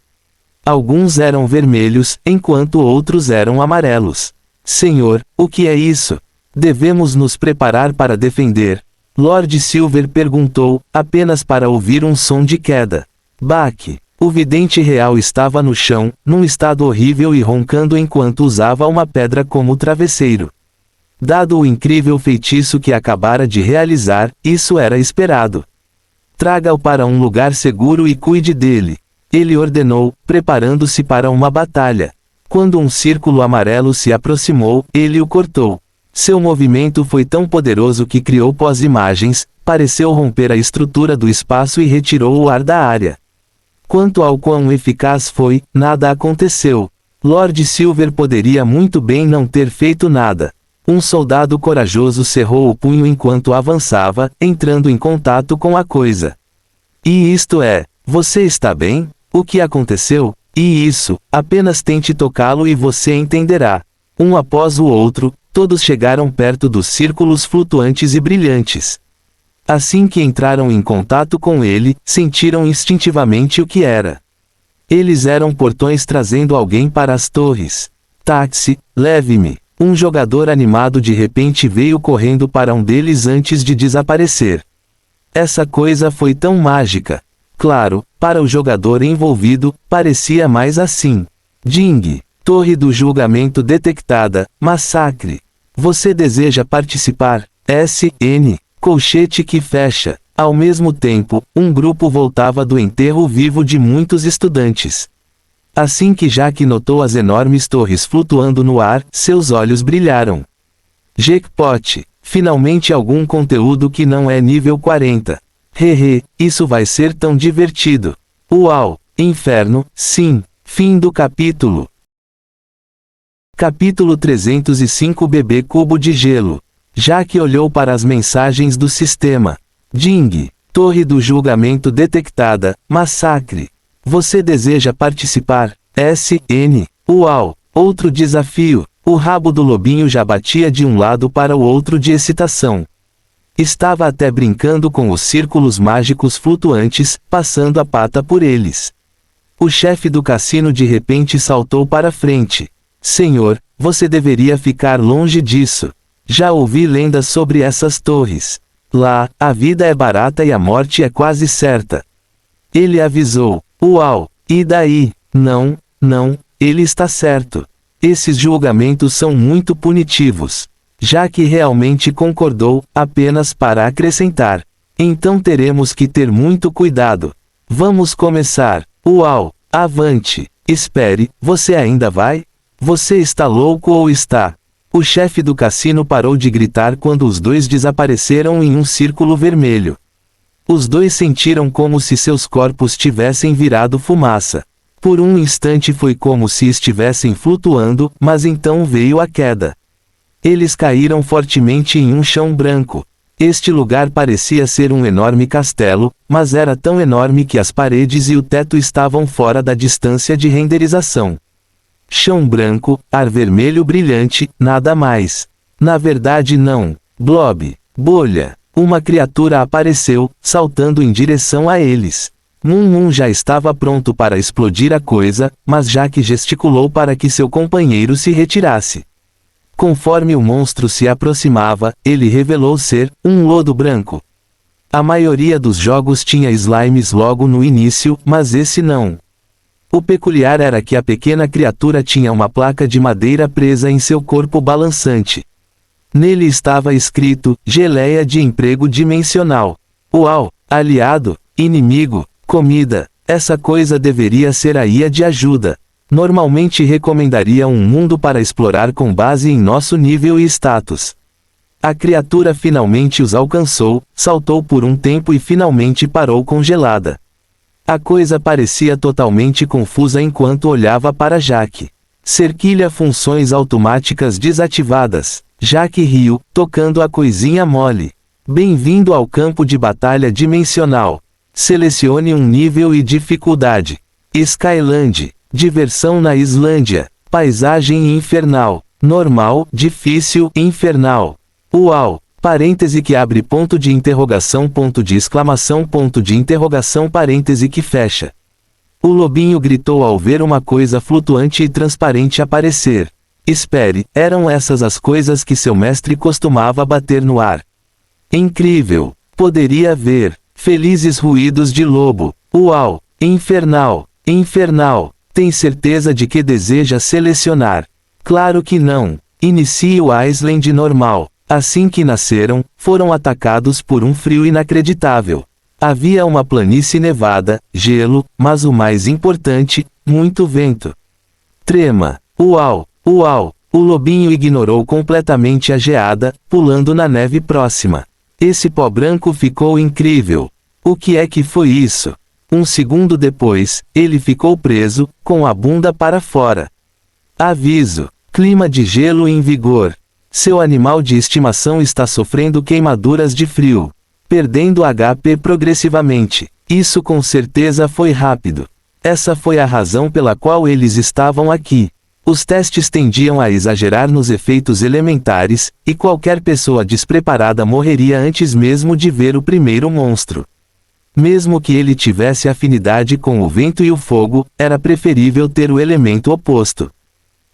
Alguns eram vermelhos, enquanto outros eram amarelos. Senhor, o que é isso? Devemos nos preparar para defender. Lord Silver perguntou, apenas para ouvir um som de queda. Baque. O vidente real estava no chão, num estado horrível e roncando enquanto usava uma pedra como travesseiro. Dado o incrível feitiço que acabara de realizar, isso era esperado. Traga-o para um lugar seguro e cuide dele. Ele ordenou, preparando-se para uma batalha. Quando um círculo amarelo se aproximou, ele o cortou. Seu movimento foi tão poderoso que criou pós-imagens, pareceu romper a estrutura do espaço e retirou o ar da área. Quanto ao quão eficaz foi, nada aconteceu. Lord Silver poderia muito bem não ter feito nada. Um soldado corajoso cerrou o punho enquanto avançava, entrando em contato com a coisa. E isto é, você está bem? O que aconteceu? E isso, apenas tente tocá-lo e você entenderá. Um após o outro, todos chegaram perto dos círculos flutuantes e brilhantes. Assim que entraram em contato com ele, sentiram instintivamente o que era. Eles eram portões trazendo alguém para as torres. Táxi, leve-me. Um jogador animado de repente veio correndo para um deles antes de desaparecer. Essa coisa foi tão mágica. Claro, para o jogador envolvido, parecia mais assim. Ding. Torre do julgamento detectada, massacre. Você deseja participar? SN. Colchete que fecha. Ao mesmo tempo, um grupo voltava do enterro vivo de muitos estudantes. Assim que Jack notou as enormes torres flutuando no ar, seus olhos brilharam. Jackpot! Finalmente algum conteúdo que não é nível 40. Hehe, isso vai ser tão divertido. Uau! Inferno, sim. Fim do capítulo. Capítulo 305 Bebê cubo de gelo. Jaque olhou para as mensagens do sistema. Ding. Torre do julgamento detectada. Massacre. Você deseja participar? SN. Uau. Outro desafio. O rabo do lobinho já batia de um lado para o outro de excitação. Estava até brincando com os círculos mágicos flutuantes, passando a pata por eles. O chefe do cassino de repente saltou para frente. Senhor, você deveria ficar longe disso. Já ouvi lendas sobre essas torres. Lá, a vida é barata e a morte é quase certa. Ele avisou. Uau, e daí? Não, ele está certo. Esses julgamentos são muito punitivos. Jaque realmente concordou, apenas para acrescentar. Então teremos que ter muito cuidado. Vamos começar. Uau, avante. Espere, você ainda vai? Você está louco ou está? O chefe do cassino parou de gritar quando os dois desapareceram em um círculo vermelho. Os dois sentiram como se seus corpos tivessem virado fumaça. Por um instante foi como se estivessem flutuando, mas então veio a queda. Eles caíram fortemente em um chão branco. Este lugar parecia ser um enorme castelo, mas era tão enorme que as paredes e o teto estavam fora da distância de renderização. Chão branco, ar vermelho brilhante, nada mais. Na verdade não. Blob. Bolha. Uma criatura apareceu, saltando em direção a eles. Moon já estava pronto para explodir a coisa, mas Jaque gesticulou para que seu companheiro se retirasse. Conforme o monstro se aproximava, ele revelou ser um lodo branco. A maioria dos jogos tinha slimes logo no início, mas esse não. O peculiar era que a pequena criatura tinha uma placa de madeira presa em seu corpo balançante. Nele estava escrito, geleia de emprego dimensional. Uau, aliado, inimigo, comida, essa coisa deveria ser a IA de ajuda. Normalmente recomendaria um mundo para explorar com base em nosso nível e status. A criatura finalmente os alcançou, saltou por um tempo e finalmente parou congelada. A coisa parecia totalmente confusa enquanto olhava para Jaque. Cerquilha funções automáticas desativadas. Jaque riu, tocando a coisinha mole. Bem-vindo ao campo de batalha dimensional. Selecione um nível e dificuldade. Skyland. Diversão na Islândia. Paisagem infernal. Normal, difícil, infernal. Uau! Parêntese que abre ponto de interrogação, ponto de exclamação, ponto de interrogação, parêntese que fecha. O lobinho gritou ao ver uma coisa flutuante e transparente aparecer. Espere, eram essas as coisas que seu mestre costumava bater no ar. Incrível! Poderia ver. Felizes ruídos de lobo. Uau! Infernal! Infernal! Tem certeza de que deseja selecionar? Claro que não. Inicie o Island normal. Assim que nasceram, foram atacados por um frio inacreditável. Havia uma planície nevada, gelo, mas o mais importante, muito vento. Trema. Uau! Uau! O lobinho ignorou completamente a geada, pulando na neve próxima. Esse pó branco ficou incrível. O que é que foi isso? Um segundo depois, ele ficou preso, com a bunda para fora. Aviso. Clima de gelo em vigor. Seu animal de estimação está sofrendo queimaduras de frio. Perdendo HP progressivamente. Isso com certeza foi rápido. Essa foi a razão pela qual eles estavam aqui. Os testes tendiam a exagerar nos efeitos elementares, e qualquer pessoa despreparada morreria antes mesmo de ver o primeiro monstro. Mesmo que ele tivesse afinidade com o vento e o fogo, era preferível ter o elemento oposto.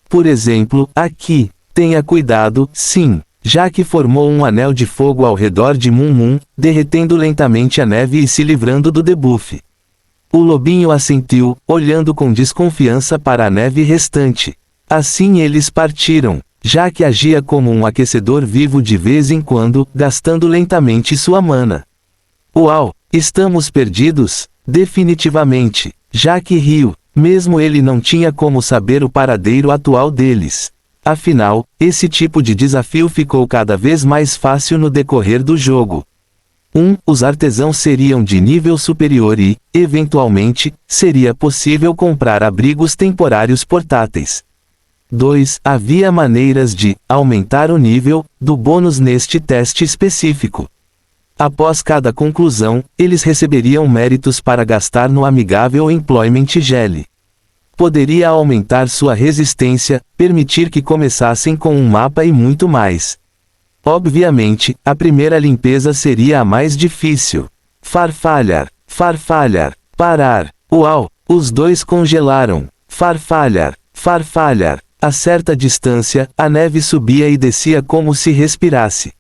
Por exemplo, aqui. Tenha cuidado, sim. Jaque formou um anel de fogo ao redor de Moon, derretendo lentamente a neve e se livrando do debuff. O lobinho assentiu, olhando com desconfiança para a neve restante. Assim eles partiram. Jaque agia como um aquecedor vivo de vez em quando, gastando lentamente sua mana. Uau, estamos perdidos? Definitivamente. Jaque riu. Mesmo ele não tinha como saber o paradeiro atual deles. Afinal, esse tipo de desafio ficou cada vez mais fácil no decorrer do jogo. Os artesãos seriam de nível superior e, eventualmente, seria possível comprar abrigos temporários portáteis. 2. Havia maneiras de aumentar o nível do bônus neste teste específico. Após cada conclusão, eles receberiam méritos para gastar no amigável Employment Jelly. Poderia aumentar sua resistência, permitir que começassem com um mapa e muito mais. Obviamente, a primeira limpeza seria a mais difícil. Farfalhar, farfalhar, parar. Uau! Os dois congelaram. Farfalhar, farfalhar. A certa distância, a neve subia e descia como se respirasse.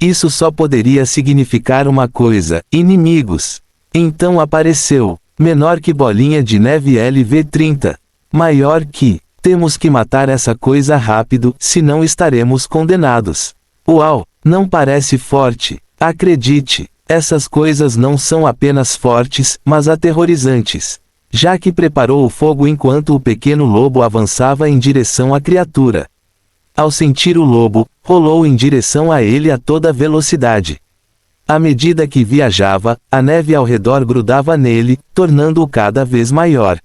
Isso só poderia significar uma coisa: inimigos. Então apareceu. Menor que bolinha de neve LV30. Maior que. Temos que matar essa coisa rápido, senão estaremos condenados. Uau, não parece forte. Acredite, essas coisas não são apenas fortes, mas aterrorizantes. Jack preparou o fogo enquanto o pequeno lobo avançava em direção à criatura. Ao sentir o lobo, rolou em direção a ele a toda velocidade. À medida que viajava, a neve ao redor grudava nele, tornando-o cada vez maior.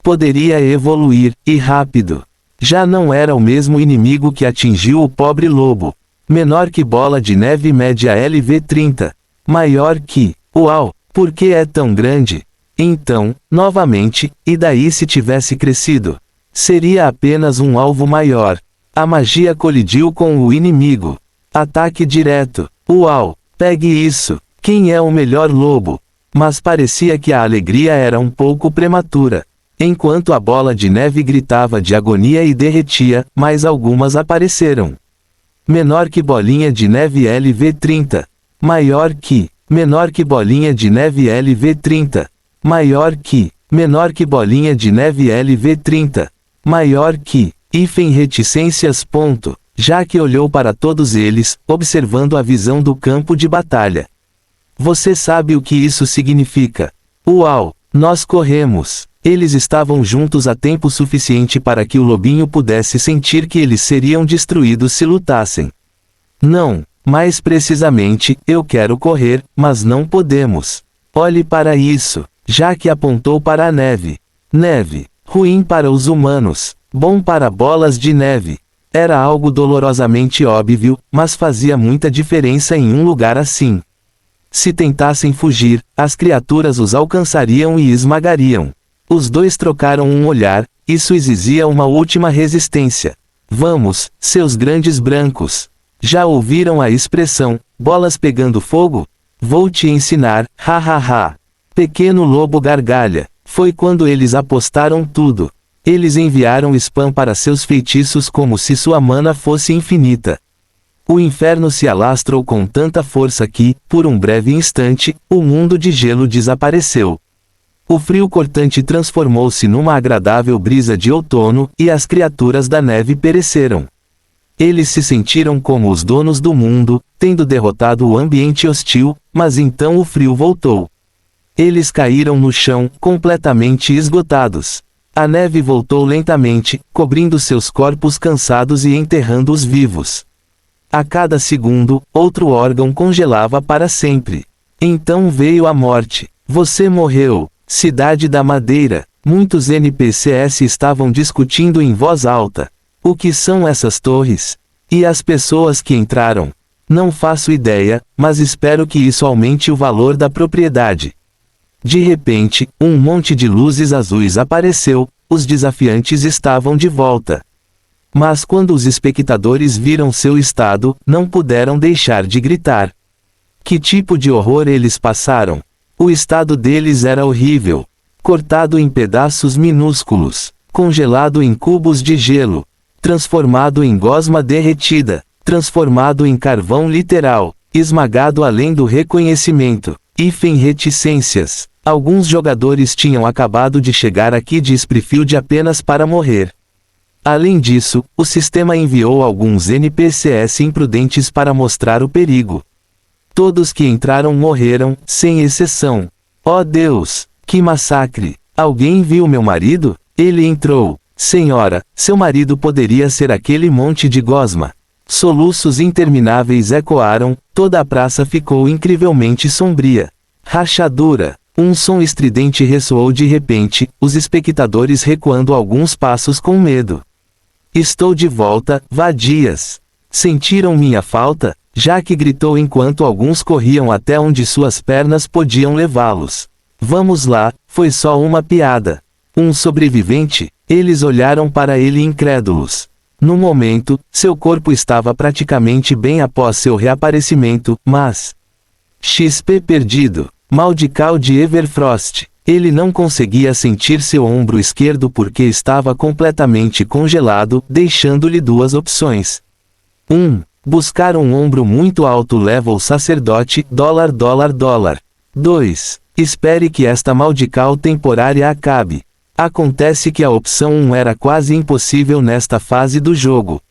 Poderia evoluir, e rápido. Já não era o mesmo inimigo que atingiu o pobre lobo. Menor que bola de neve média LV30. Maior que. Uau, por que é tão grande? Então, novamente, e daí se tivesse crescido? Seria apenas um alvo maior. A magia colidiu com o inimigo. Ataque direto. Uau! Pegue isso. Quem é o melhor lobo? Mas parecia que a alegria era um pouco prematura. Enquanto a bola de neve gritava de agonia e derretia, mais algumas apareceram. Menor que bolinha de neve LV30. Maior que. Menor que bolinha de neve LV30. Maior que. Menor que bolinha de neve LV30. Maior que. Hífen reticências. Jack olhou para todos eles, observando a visão do campo de batalha. Você sabe o que isso significa? Uau! Nós corremos. Eles estavam juntos há tempo suficiente para que o lobinho pudesse sentir que eles seriam destruídos se lutassem. Não, mais precisamente, eu quero correr, mas não podemos. Olhe para isso. Jack apontou para a neve. Neve. Ruim para os humanos. Bom para bolas de neve. Era algo dolorosamente óbvio, mas fazia muita diferença em um lugar assim. Se tentassem fugir, as criaturas os alcançariam e esmagariam. Os dois trocaram um olhar, isso exigia uma última resistência. Vamos, seus grandes brancos. Já ouviram a expressão, bolas pegando fogo? Vou te ensinar, hahaha. Pequeno lobo gargalha. Foi quando eles apostaram tudo. Eles enviaram spam para seus feitiços como se sua mana fosse infinita. O inferno se alastrou com tanta força que, por um breve instante, o mundo de gelo desapareceu. O frio cortante transformou-se numa agradável brisa de outono, e as criaturas da neve pereceram. Eles se sentiram como os donos do mundo, tendo derrotado o ambiente hostil, mas então o frio voltou. Eles caíram no chão, completamente esgotados. A neve voltou lentamente, cobrindo seus corpos cansados e enterrando-os vivos. A cada segundo, outro órgão congelava para sempre. Então veio a morte. Você morreu. Cidade da Madeira. Muitos NPCs estavam discutindo em voz alta. O que são essas torres? E as pessoas que entraram? Não faço ideia, mas espero que isso aumente o valor da propriedade. De repente, um monte de luzes azuis apareceu, os desafiantes estavam de volta. Mas quando os espectadores viram seu estado, não puderam deixar de gritar. Que tipo de horror eles passaram? O estado deles era horrível. Cortado em pedaços minúsculos, congelado em cubos de gelo, transformado em gosma derretida, transformado em carvão literal, esmagado além do reconhecimento. Hífen reticências. Alguns jogadores tinham acabado de chegar aqui de Springfield apenas para morrer. Além disso, o sistema enviou alguns NPCs imprudentes para mostrar o perigo. Todos que entraram morreram, sem exceção. Oh Deus, que massacre! Alguém viu meu marido? Ele entrou. Senhora, seu marido poderia ser aquele monte de gosma. Soluços intermináveis ecoaram, toda a praça ficou incrivelmente sombria. Rachadura. Um som estridente ressoou de repente, os espectadores recuando alguns passos com medo. Estou de volta, vadias. Sentiram minha falta? Jaque gritou enquanto alguns corriam até onde suas pernas podiam levá-los. Vamos lá, foi só uma piada. Um sobrevivente? Eles olharam para ele incrédulos. No momento, seu corpo estava praticamente bem após seu reaparecimento, mas... XP perdido. Maldical de Everfrost. Ele não conseguia sentir seu ombro esquerdo porque estava completamente congelado, deixando-lhe duas opções. 1. Buscar um ombro muito alto leva o sacerdote, $. 2. Espere que esta maldical temporária acabe. Acontece que a opção 1 era quase impossível nesta fase do jogo.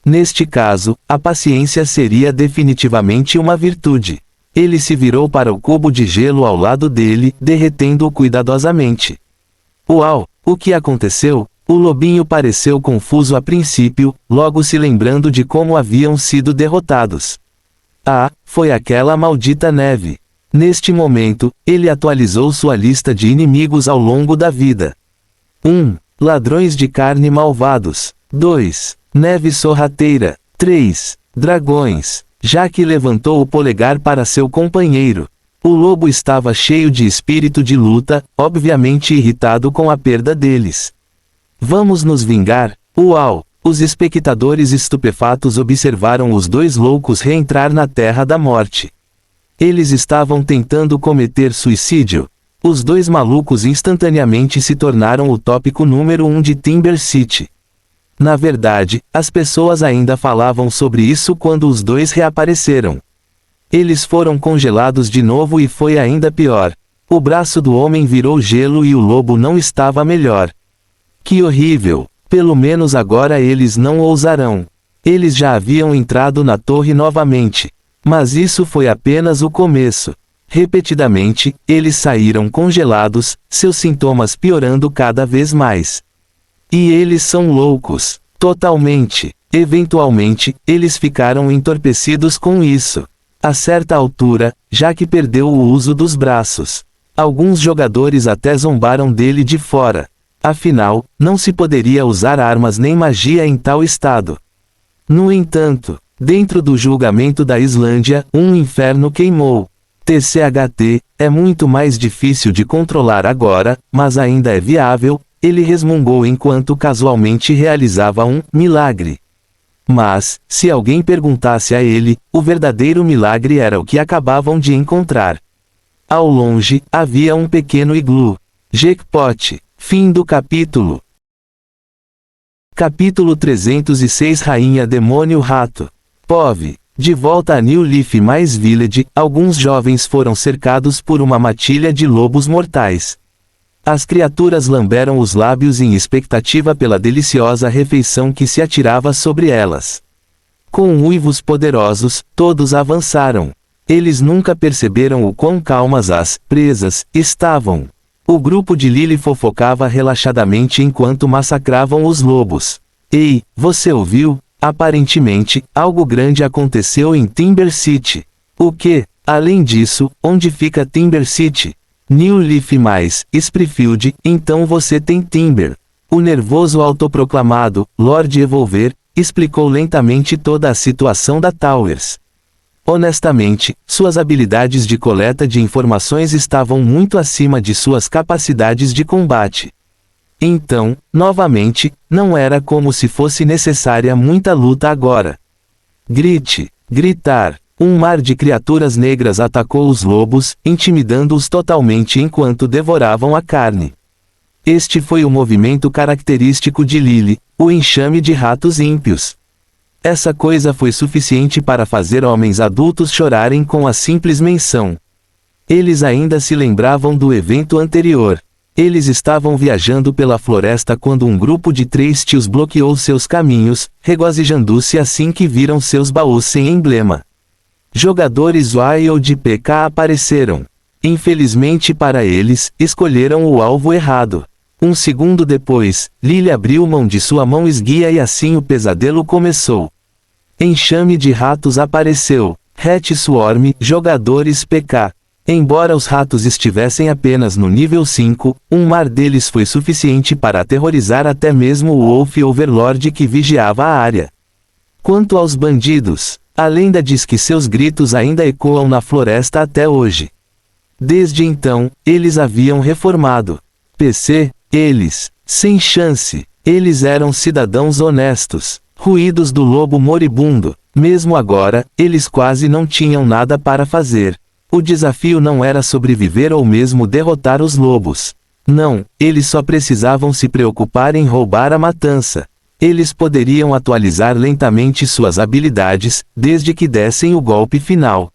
Neste caso, a paciência seria definitivamente uma virtude. Ele se virou para o cubo de gelo ao lado dele, derretendo-o cuidadosamente. Uau! O que aconteceu? O lobinho pareceu confuso a princípio, logo se lembrando de como haviam sido derrotados. Ah, foi aquela maldita neve. Neste momento, ele atualizou sua lista de inimigos ao longo da vida. 1. Ladrões de carne malvados. 2. Neve sorrateira. 3. Dragões. Jaque levantou o polegar para seu companheiro. O lobo estava cheio de espírito de luta, obviamente irritado com a perda deles. Vamos nos vingar? Uau! Os espectadores estupefatos observaram os dois loucos reentrar na Terra da Morte. Eles estavam tentando cometer suicídio. Os dois malucos instantaneamente se tornaram o tópico número 1 de Timber City. Na verdade, as pessoas ainda falavam sobre isso quando os dois reapareceram. Eles foram congelados de novo e foi ainda pior. O braço do homem virou gelo e o lobo não estava melhor. Que horrível! Pelo menos agora eles não ousarão. Eles já haviam entrado na torre novamente. Mas isso foi apenas o começo. Repetidamente, eles saíram congelados, seus sintomas piorando cada vez mais. E eles são loucos. Totalmente. Eventualmente, eles ficaram entorpecidos com isso. A certa altura, Jaque perdeu o uso dos braços. Alguns jogadores até zombaram dele de fora. Afinal, não se poderia usar armas nem magia em tal estado. No entanto, dentro do julgamento da Islândia, um inferno queimou. TCHT, é muito mais difícil de controlar agora, mas ainda é viável, ele resmungou enquanto casualmente realizava um milagre. Mas, se alguém perguntasse a ele, o verdadeiro milagre era o que acabavam de encontrar. Ao longe, havia um pequeno iglu. Jackpot. Fim do capítulo. Capítulo 306 Rainha Demônio Rato. POV. De volta a New Leaf Mais Village, alguns jovens foram cercados por uma matilha de lobos mortais. As criaturas lamberam os lábios em expectativa pela deliciosa refeição que se atirava sobre elas. Com uivos poderosos, todos avançaram. Eles nunca perceberam o quão calmas as presas estavam. O grupo de Lily fofocava relaxadamente enquanto massacravam os lobos. Ei, você ouviu? Aparentemente, algo grande aconteceu em Timber City. O que? Além disso, onde fica Timber City? New Leaf mais, Springfield, então você tem Timber. O nervoso autoproclamado, Lord Evolver, explicou lentamente toda a situação da Towers. Honestamente, suas habilidades de coleta de informações estavam muito acima de suas capacidades de combate. Então, novamente, não era como se fosse necessária muita luta agora. Grite, gritar. Um mar de criaturas negras atacou os lobos, intimidando-os totalmente enquanto devoravam a carne. Este foi o movimento característico de Lily, o enxame de ratos ímpios. Essa coisa foi suficiente para fazer homens adultos chorarem com a simples menção. Eles ainda se lembravam do evento anterior. Eles estavam viajando pela floresta quando um grupo de 3 tios bloqueou seus caminhos, regozijando-se assim que viram seus baús sem emblema. Jogadores Wild de PK apareceram. Infelizmente para eles, escolheram o alvo errado. Um segundo depois, Lily abriu mão de sua mão esguia e assim o pesadelo começou. Enxame de ratos apareceu. Hat Swarm, jogadores PK. Embora os ratos estivessem apenas no nível 5, um mar deles foi suficiente para aterrorizar até mesmo o Wolf Overlord que vigiava a área. Quanto aos bandidos, a lenda diz que seus gritos ainda ecoam na floresta até hoje. Desde então, eles haviam reformado. PC, eles, sem chance, eles eram cidadãos honestos, ruídos do lobo moribundo. Mesmo agora, eles quase não tinham nada para fazer. O desafio não era sobreviver ou mesmo derrotar os lobos. Não, eles só precisavam se preocupar em roubar a matança. Eles poderiam atualizar lentamente suas habilidades, desde que dessem o golpe final.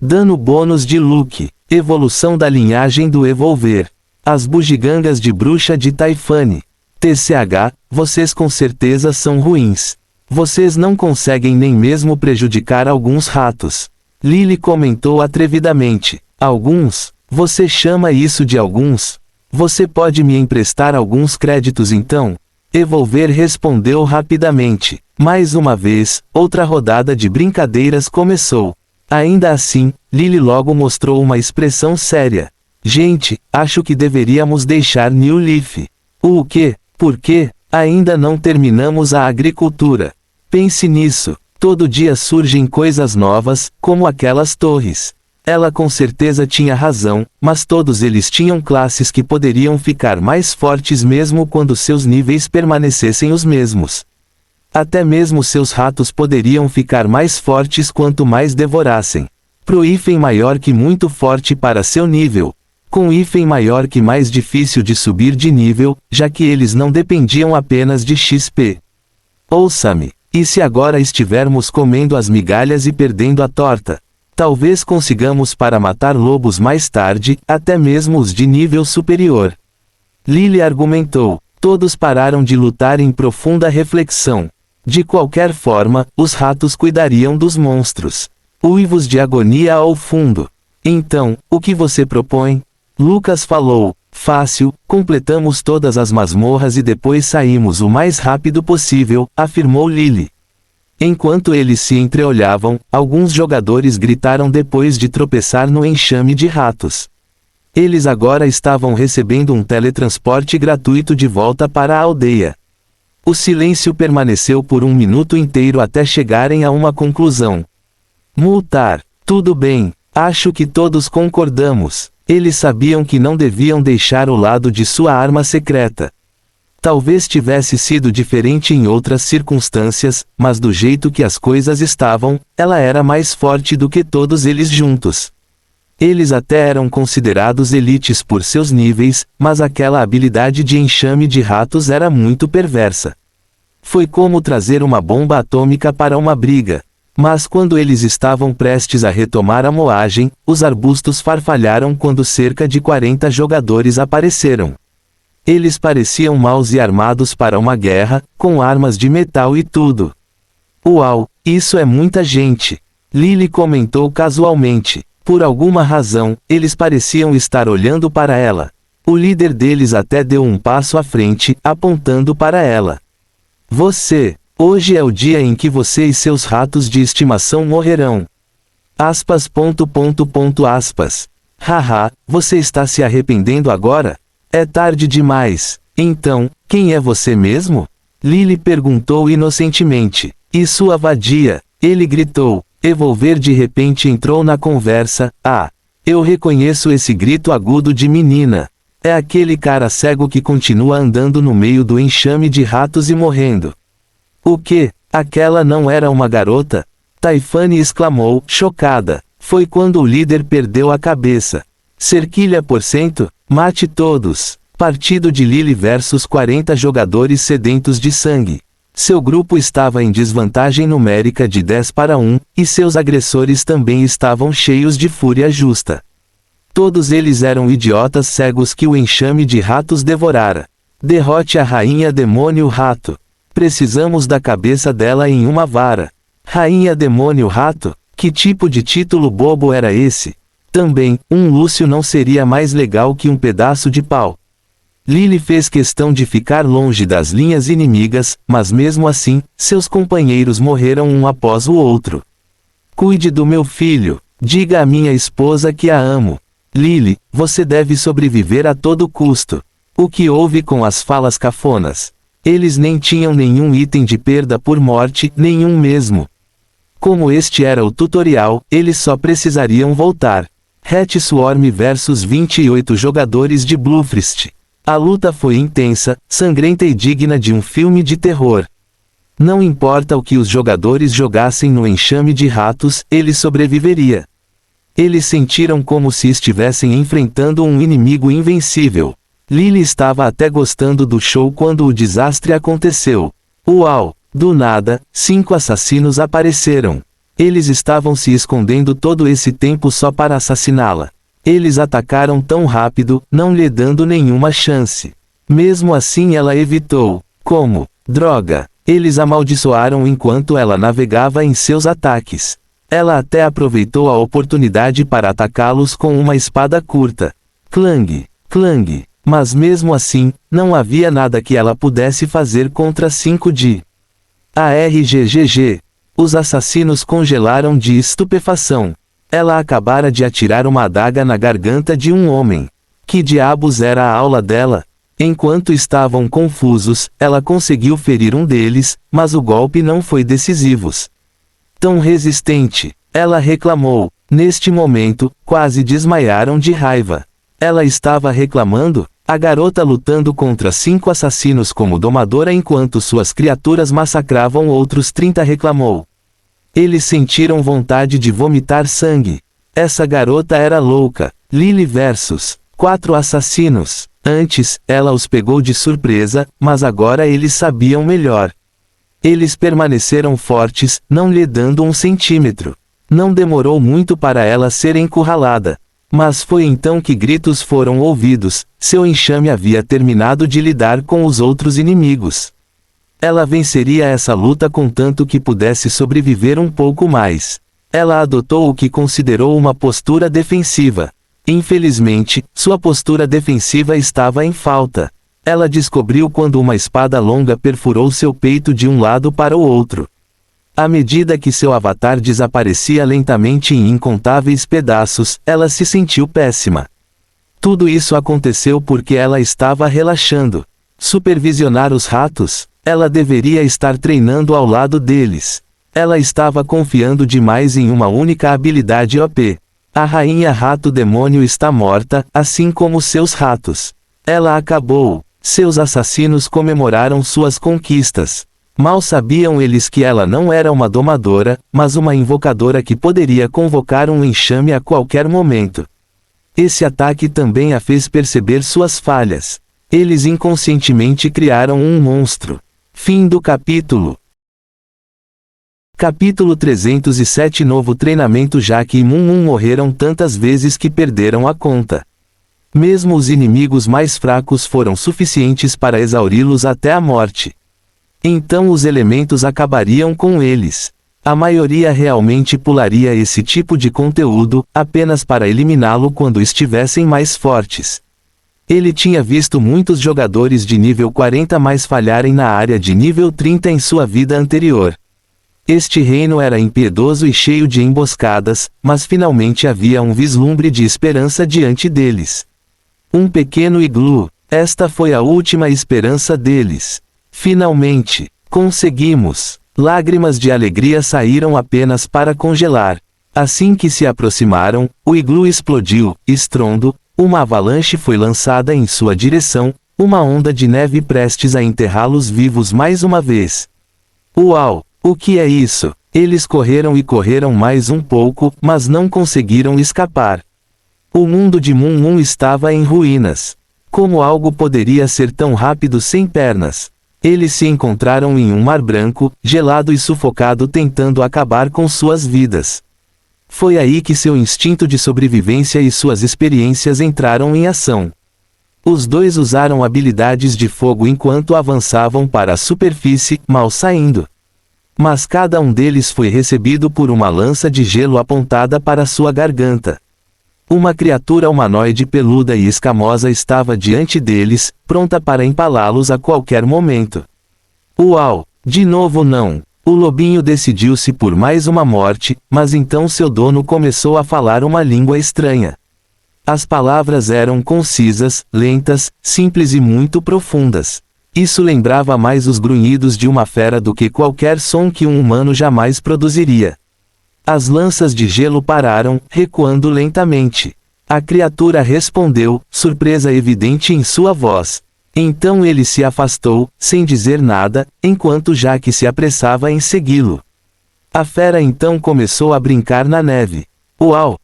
Dano bônus de Luke, evolução da linhagem do Evolver. As bugigangas de bruxa de Taifane. TCH, vocês com certeza são ruins. Vocês não conseguem nem mesmo prejudicar alguns ratos. Lily comentou atrevidamente. Alguns? Você chama isso de alguns? Você pode me emprestar alguns créditos então? Evolver respondeu rapidamente. Mais uma vez, outra rodada de brincadeiras começou. Ainda assim, Lily logo mostrou uma expressão séria. Gente, acho que deveríamos deixar New Leaf. O quê? Por quê? Ainda não terminamos a agricultura. Pense nisso. Todo dia surgem coisas novas, como aquelas torres. Ela com certeza tinha razão, mas todos eles tinham classes que poderiam ficar mais fortes mesmo quando seus níveis permanecessem os mesmos. Até mesmo seus ratos poderiam ficar mais fortes quanto mais devorassem. Pro hífen maior que muito forte para seu nível. Com hífen maior que mais difícil de subir de nível, já que eles não dependiam apenas de XP. Ouça-me. E se agora estivermos comendo as migalhas e perdendo a torta? Talvez consigamos para matar lobos mais tarde, até mesmo os de nível superior. Lily argumentou. Todos pararam de lutar em profunda reflexão. De qualquer forma, os ratos cuidariam dos monstros. Uivos de agonia ao fundo. Então, o que você propõe? Lucas falou. Fácil, completamos todas as masmorras e depois saímos o mais rápido possível, afirmou Lily. Enquanto eles se entreolhavam, alguns jogadores gritaram depois de tropeçar no enxame de ratos. Eles agora estavam recebendo um teletransporte gratuito de volta para a aldeia. O silêncio permaneceu por um minuto inteiro até chegarem a uma conclusão. Multar. Tudo bem, acho que todos concordamos. Eles sabiam que não deviam deixar o lado de sua arma secreta. Talvez tivesse sido diferente em outras circunstâncias, mas do jeito que as coisas estavam, ela era mais forte do que todos eles juntos. Eles até eram considerados elites por seus níveis, mas aquela habilidade de enxame de ratos era muito perversa. Foi como trazer uma bomba atômica para uma briga. Mas quando eles estavam prestes a retomar a moagem, os arbustos farfalharam quando cerca de 40 jogadores apareceram. Eles pareciam maus e armados para uma guerra, com armas de metal e tudo. Uau, isso é muita gente. Lily comentou casualmente. Por alguma razão, eles pareciam estar olhando para ela. O líder deles até deu um passo à frente, apontando para ela. Você... Hoje é o dia em que você e seus ratos de estimação morrerão. Aspas. Haha, você está se arrependendo agora? É tarde demais. Então, quem é você mesmo? Lily perguntou inocentemente. E sua vadia? Ele gritou. Evolver de repente entrou na conversa. Ah, eu reconheço esse grito agudo de menina. É aquele cara cego que continua andando no meio do enxame de ratos e morrendo. O quê? Aquela não era uma garota? Taifane exclamou, chocada. Foi quando o líder perdeu a cabeça. Cerquilha por cento? Mate todos. Partido de Lily versus 40 jogadores sedentos de sangue. Seu grupo estava em desvantagem numérica de 10-1, e seus agressores também estavam cheios de fúria justa. Todos eles eram idiotas cegos que o enxame de ratos devorara. Derrote a rainha demônio rato. Precisamos da cabeça dela em uma vara. Rainha demônio rato? Que tipo de título bobo era esse? Também, um Lúcio não seria mais legal que um pedaço de pau. Lily fez questão de ficar longe das linhas inimigas, mas mesmo assim, seus companheiros morreram um após o outro. Cuide do meu filho. Diga à minha esposa que a amo. Lily, você deve sobreviver a todo custo. O que houve com as falas cafonas? Eles nem tinham nenhum item de perda por morte, nenhum mesmo. Como este era o tutorial, eles só precisariam voltar. Hat Swarm versus 28 jogadores de Bluefrist. A luta foi intensa, sangrenta e digna de um filme de terror. Não importa o que os jogadores jogassem no enxame de ratos, ele sobreviveria. Eles sentiram como se estivessem enfrentando um inimigo invencível. Lily estava até gostando do show quando o desastre aconteceu. Uau! Do nada, 5 assassinos apareceram. Eles estavam se escondendo todo esse tempo só para assassiná-la. Eles atacaram tão rápido, não lhe dando nenhuma chance. Mesmo assim ela evitou. Como? Droga! Eles amaldiçoaram enquanto ela navegava em seus ataques. Ela até aproveitou a oportunidade para atacá-los com uma espada curta. Clang! Clang! Mas mesmo assim, não havia nada que ela pudesse fazer contra 5 de ARGGG. Os assassinos congelaram de estupefação. Ela acabara de atirar uma adaga na garganta de um homem. Que diabos era a aula dela? Enquanto estavam confusos, ela conseguiu ferir um deles, mas o golpe não foi decisivo. Tão resistente, ela reclamou. Neste momento, quase desmaiaram de raiva. Ela estava reclamando? A garota lutando contra 5 assassinos como domadora enquanto suas criaturas massacravam outros 30 reclamou. Eles sentiram vontade de vomitar sangue. Essa garota era louca. Lily versus 4 assassinos. Antes, ela os pegou de surpresa, mas agora eles sabiam melhor. Eles permaneceram fortes, não lhe dando um centímetro. Não demorou muito para ela ser encurralada. Mas foi então que gritos foram ouvidos. Seu enxame havia terminado de lidar com os outros inimigos. Ela venceria essa luta contanto que pudesse sobreviver um pouco mais. Ela adotou o que considerou uma postura defensiva. Infelizmente, sua postura defensiva estava em falta. Ela descobriu quando uma espada longa perfurou seu peito de um lado para o outro. À medida que seu avatar desaparecia lentamente em incontáveis pedaços, ela se sentiu péssima. Tudo isso aconteceu porque ela estava relaxando. Supervisionar os ratos? Ela deveria estar treinando ao lado deles. Ela estava confiando demais em uma única habilidade OP. A rainha rato demônio está morta, assim como seus ratos. Ela acabou. Seus assassinos comemoraram suas conquistas. Mal sabiam eles que ela não era uma domadora, mas uma invocadora que poderia convocar um enxame a qualquer momento. Esse ataque também a fez perceber suas falhas. Eles inconscientemente criaram um monstro. Fim do capítulo. Capítulo 307. Novo treinamento. Jack e Moon morreram tantas vezes que perderam a conta. Mesmo os inimigos mais fracos foram suficientes para exauri-los até a morte. Então os elementos acabariam com eles. A maioria realmente pularia esse tipo de conteúdo, apenas para eliminá-lo quando estivessem mais fortes. Ele tinha visto muitos jogadores de nível 40 mais falharem na área de nível 30 em sua vida anterior. Este reino era impiedoso e cheio de emboscadas, mas finalmente havia um vislumbre de esperança diante deles. Um pequeno iglu. Esta foi a última esperança deles. Finalmente, conseguimos. Lágrimas de alegria saíram apenas para congelar. Assim que se aproximaram, o iglu explodiu, estrondo, uma avalanche foi lançada em sua direção, uma onda de neve prestes a enterrá-los vivos mais uma vez. Uau! O que é isso? Eles correram e correram mais um pouco, mas não conseguiram escapar. O mundo de Moon Moon estava em ruínas. Como algo poderia ser tão rápido sem pernas? Eles se encontraram em um mar branco, gelado e sufocado tentando acabar com suas vidas. Foi aí que seu instinto de sobrevivência e suas experiências entraram em ação. Os dois usaram habilidades de fogo enquanto avançavam para a superfície, mal saindo. Mas cada um deles foi recebido por uma lança de gelo apontada para sua garganta. Uma criatura humanoide peluda e escamosa estava diante deles, pronta para empalá-los a qualquer momento. Uau! De novo não! O lobinho decidiu-se por mais uma morte, mas então seu dono começou a falar uma língua estranha. As palavras eram concisas, lentas, simples e muito profundas. Isso lembrava mais os grunhidos de uma fera do que qualquer som que um humano jamais produziria. As lanças de gelo pararam, recuando lentamente. A criatura respondeu, surpresa evidente em sua voz. Então ele se afastou, sem dizer nada, enquanto Jack se apressava em segui-lo. A fera então começou a brincar na neve. Uau,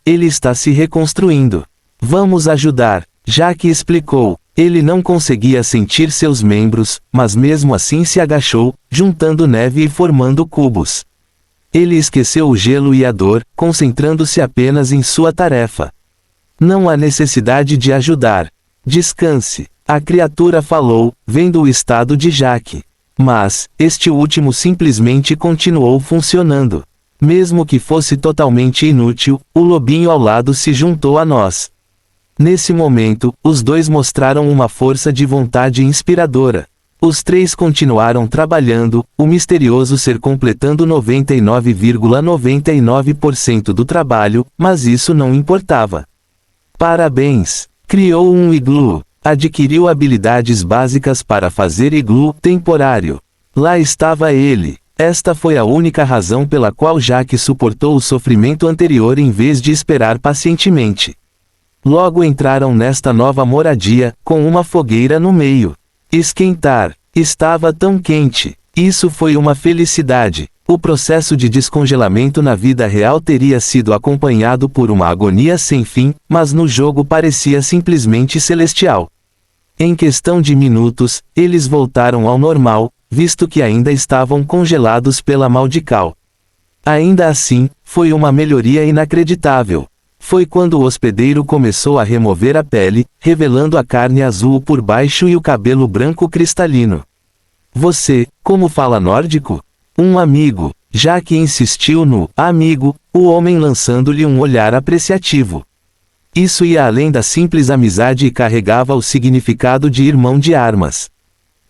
ele está se reconstruindo. Vamos ajudar, Jack explicou. Ele não conseguia sentir seus membros, mas mesmo assim se agachou, juntando neve e formando cubos. Ele esqueceu o gelo e a dor, concentrando-se apenas em sua tarefa. Não há necessidade de ajudar. Descanse, a criatura falou, vendo o estado de Jack. Mas, este último simplesmente continuou funcionando. Mesmo que fosse totalmente inútil, o lobinho ao lado se juntou a nós. Nesse momento, os dois mostraram uma força de vontade inspiradora. Os três continuaram trabalhando, o misterioso ser completando 99,99% do trabalho, mas isso não importava. Parabéns! Criou um iglu. Adquiriu habilidades básicas para fazer iglu temporário. Lá estava ele. Esta foi a única razão pela qual Jack suportou o sofrimento anterior em vez de esperar pacientemente. Logo entraram nesta nova moradia, com uma fogueira no meio. Esquentar. Estava tão quente. Isso foi uma felicidade. O processo de descongelamento na vida real teria sido acompanhado por uma agonia sem fim, mas no jogo parecia simplesmente celestial. Em questão de minutos, eles voltaram ao normal, visto que ainda estavam congelados pela Maldical. Ainda assim, foi uma melhoria inacreditável. Foi quando o hospedeiro começou a remover a pele, revelando a carne azul por baixo e o cabelo branco cristalino. Você, como fala nórdico? Um amigo. Jack insistiu no amigo, o homem lançando-lhe um olhar apreciativo. Isso ia além da simples amizade e carregava o significado de irmão de armas.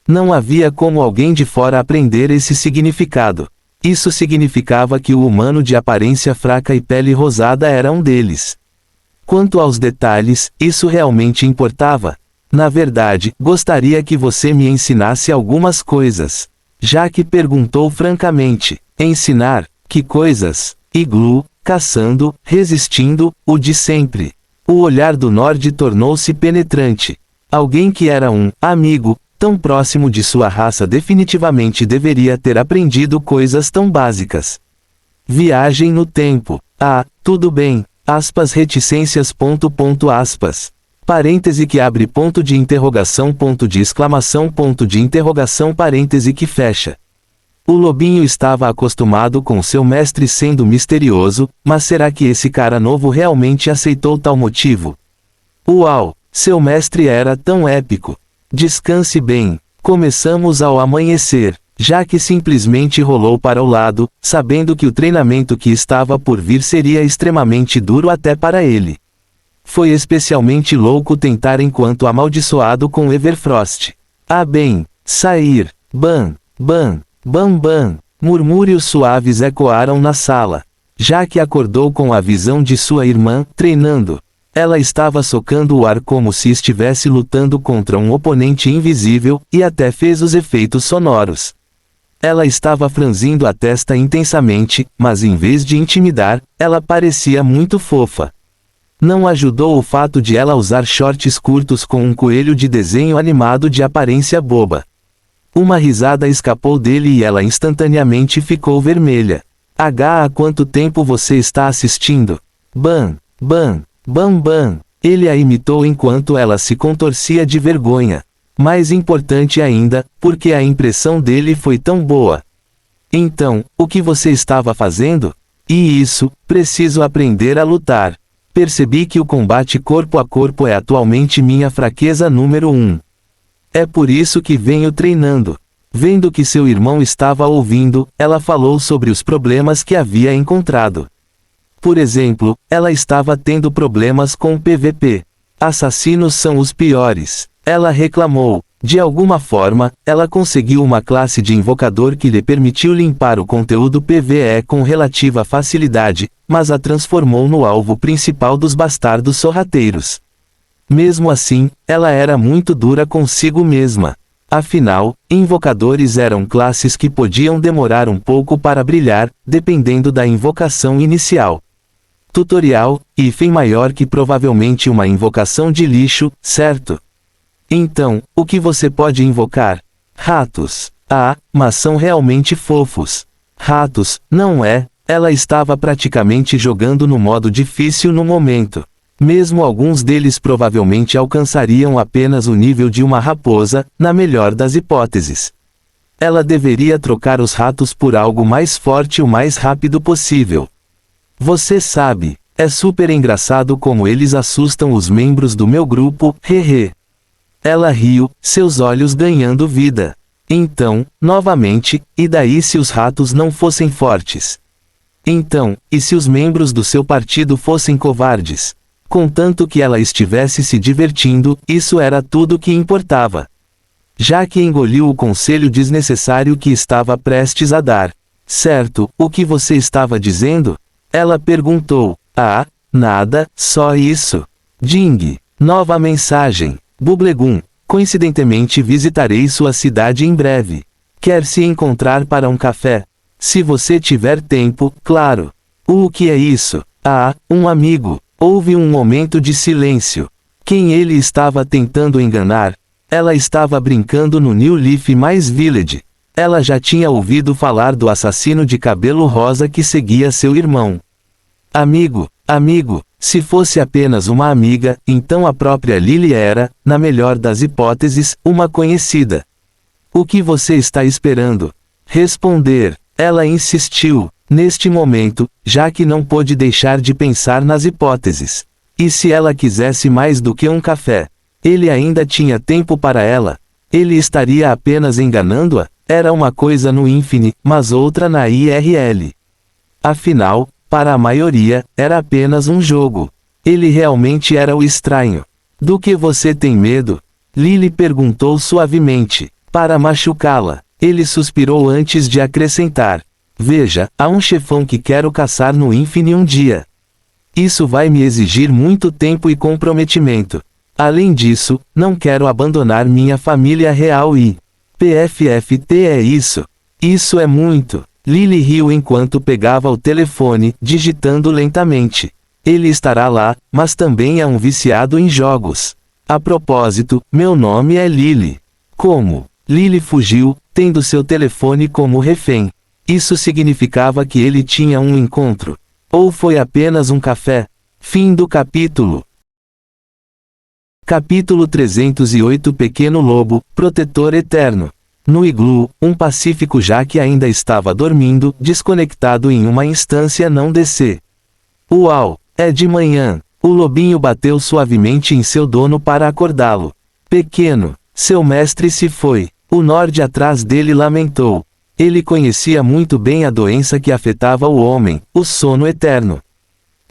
Não havia como alguém de fora aprender esse significado. Isso significava que o humano de aparência fraca e pele rosada era um deles. Quanto aos detalhes, isso realmente importava. Na verdade, gostaria que você me ensinasse algumas coisas. Jack perguntou francamente. Ensinar? Que coisas? Iglu, caçando, resistindo, o de sempre. O olhar do Nord tornou-se penetrante. Alguém que era um amigo, tão próximo de sua raça definitivamente deveria ter aprendido coisas tão básicas. Viagem no tempo. Ah, tudo bem. Aspas reticências. Parêntese que abre ponto de interrogação parêntese que fecha. O lobinho estava acostumado com seu mestre sendo misterioso, mas será que esse cara novo realmente aceitou tal motivo? Uau, seu mestre era tão épico. Descanse bem. Começamos ao amanhecer. Jack simplesmente rolou para o lado, sabendo que o treinamento que estava por vir seria extremamente duro até para ele. Foi especialmente louco tentar enquanto amaldiçoado com Everfrost. Ah bem, sair. Bam, bam, bam bam. Murmúrios suaves ecoaram na sala. Jack acordou com a visão de sua irmã, treinando. Ela estava socando o ar como se estivesse lutando contra um oponente invisível, e até fez os efeitos sonoros. Ela estava franzindo a testa intensamente, mas em vez de intimidar, ela parecia muito fofa. Não ajudou o fato de ela usar shorts curtos com um coelho de desenho animado de aparência boba. Uma risada escapou dele e ela instantaneamente ficou vermelha. Há quanto tempo você está assistindo? Bam, bam, bam bam. Ele a imitou enquanto ela se contorcia de vergonha. Mais importante ainda, porque a impressão dele foi tão boa. Então, o que você estava fazendo? E isso, preciso aprender a lutar. Percebi que o combate corpo a corpo é atualmente minha fraqueza número 1. É por isso que venho treinando. Vendo que seu irmão estava ouvindo, ela falou sobre os problemas que havia encontrado. Por exemplo, ela estava tendo problemas com o PVP. Assassinos são os piores. Ela reclamou. De alguma forma, ela conseguiu uma classe de invocador que lhe permitiu limpar o conteúdo PvE com relativa facilidade, mas a transformou no alvo principal dos bastardos sorrateiros. Mesmo assim, ela era muito dura consigo mesma. Afinal, invocadores eram classes que podiam demorar um pouco para brilhar, dependendo da invocação inicial. Tutorial, hífen maior que provavelmente uma invocação de lixo, certo? Então, o que você pode invocar? Ratos. Ah, mas são realmente fofos. Ratos, não é? Ela estava praticamente jogando no modo difícil no momento. Mesmo alguns deles provavelmente alcançariam apenas o nível de uma raposa, na melhor das hipóteses. Ela deveria trocar os ratos por algo mais forte o mais rápido possível. Você sabe, é super engraçado como eles assustam os membros do meu grupo, hehe. Ela riu, seus olhos ganhando vida. Então, novamente, e daí se os ratos não fossem fortes? Então, e se os membros do seu partido fossem covardes? Contanto que ela estivesse se divertindo, isso era tudo que importava. Jaque engoliu o conselho desnecessário que estava prestes a dar. Certo, o que você estava dizendo? Ela perguntou. Ah, nada, só isso. Ding. Nova mensagem. Bubblegum, coincidentemente visitarei sua cidade em breve. Quer se encontrar para um café? Se você tiver tempo, claro. O que é isso? Ah, um amigo. Houve um momento de silêncio. Quem ele estava tentando enganar? Ela estava brincando no New Leaf Mais Village. Ela já tinha ouvido falar do assassino de cabelo rosa que seguia seu irmão. Amigo, se fosse apenas uma amiga, então a própria Lily era, na melhor das hipóteses, uma conhecida. O que você está esperando? Responder. Ela insistiu. Neste momento, Jaque não pôde deixar de pensar nas hipóteses. E se ela quisesse mais do que um café? Ele ainda tinha tempo para ela. Ele estaria apenas enganando-a? Era uma coisa no Infinite, mas outra na IRL. Afinal, para a maioria, era apenas um jogo. Ele realmente era o estranho. Do que você tem medo? Lily perguntou suavemente. Para machucá-la. Ele suspirou antes de acrescentar. Veja, há um chefão que quero caçar no Infinite um dia. Isso vai me exigir muito tempo e comprometimento. Além disso, não quero abandonar minha família real e... PFFT é isso. Isso é muito. Lily riu enquanto pegava o telefone, digitando lentamente. Ele estará lá, mas também é um viciado em jogos. A propósito, meu nome é Lily. Como? Lily fugiu, tendo seu telefone como refém. Isso significava que ele tinha um encontro. Ou foi apenas um café? Fim do capítulo. Capítulo 308 Pequeno Lobo, Protetor Eterno. No iglu, um pacífico Jaque ainda estava dormindo, desconectado em uma instância não DC. Uau, é de manhã. O lobinho bateu suavemente em seu dono para acordá-lo. Pequeno, seu mestre se foi. O Nord atrás dele lamentou. Ele conhecia muito bem a doença que afetava o homem, o sono eterno.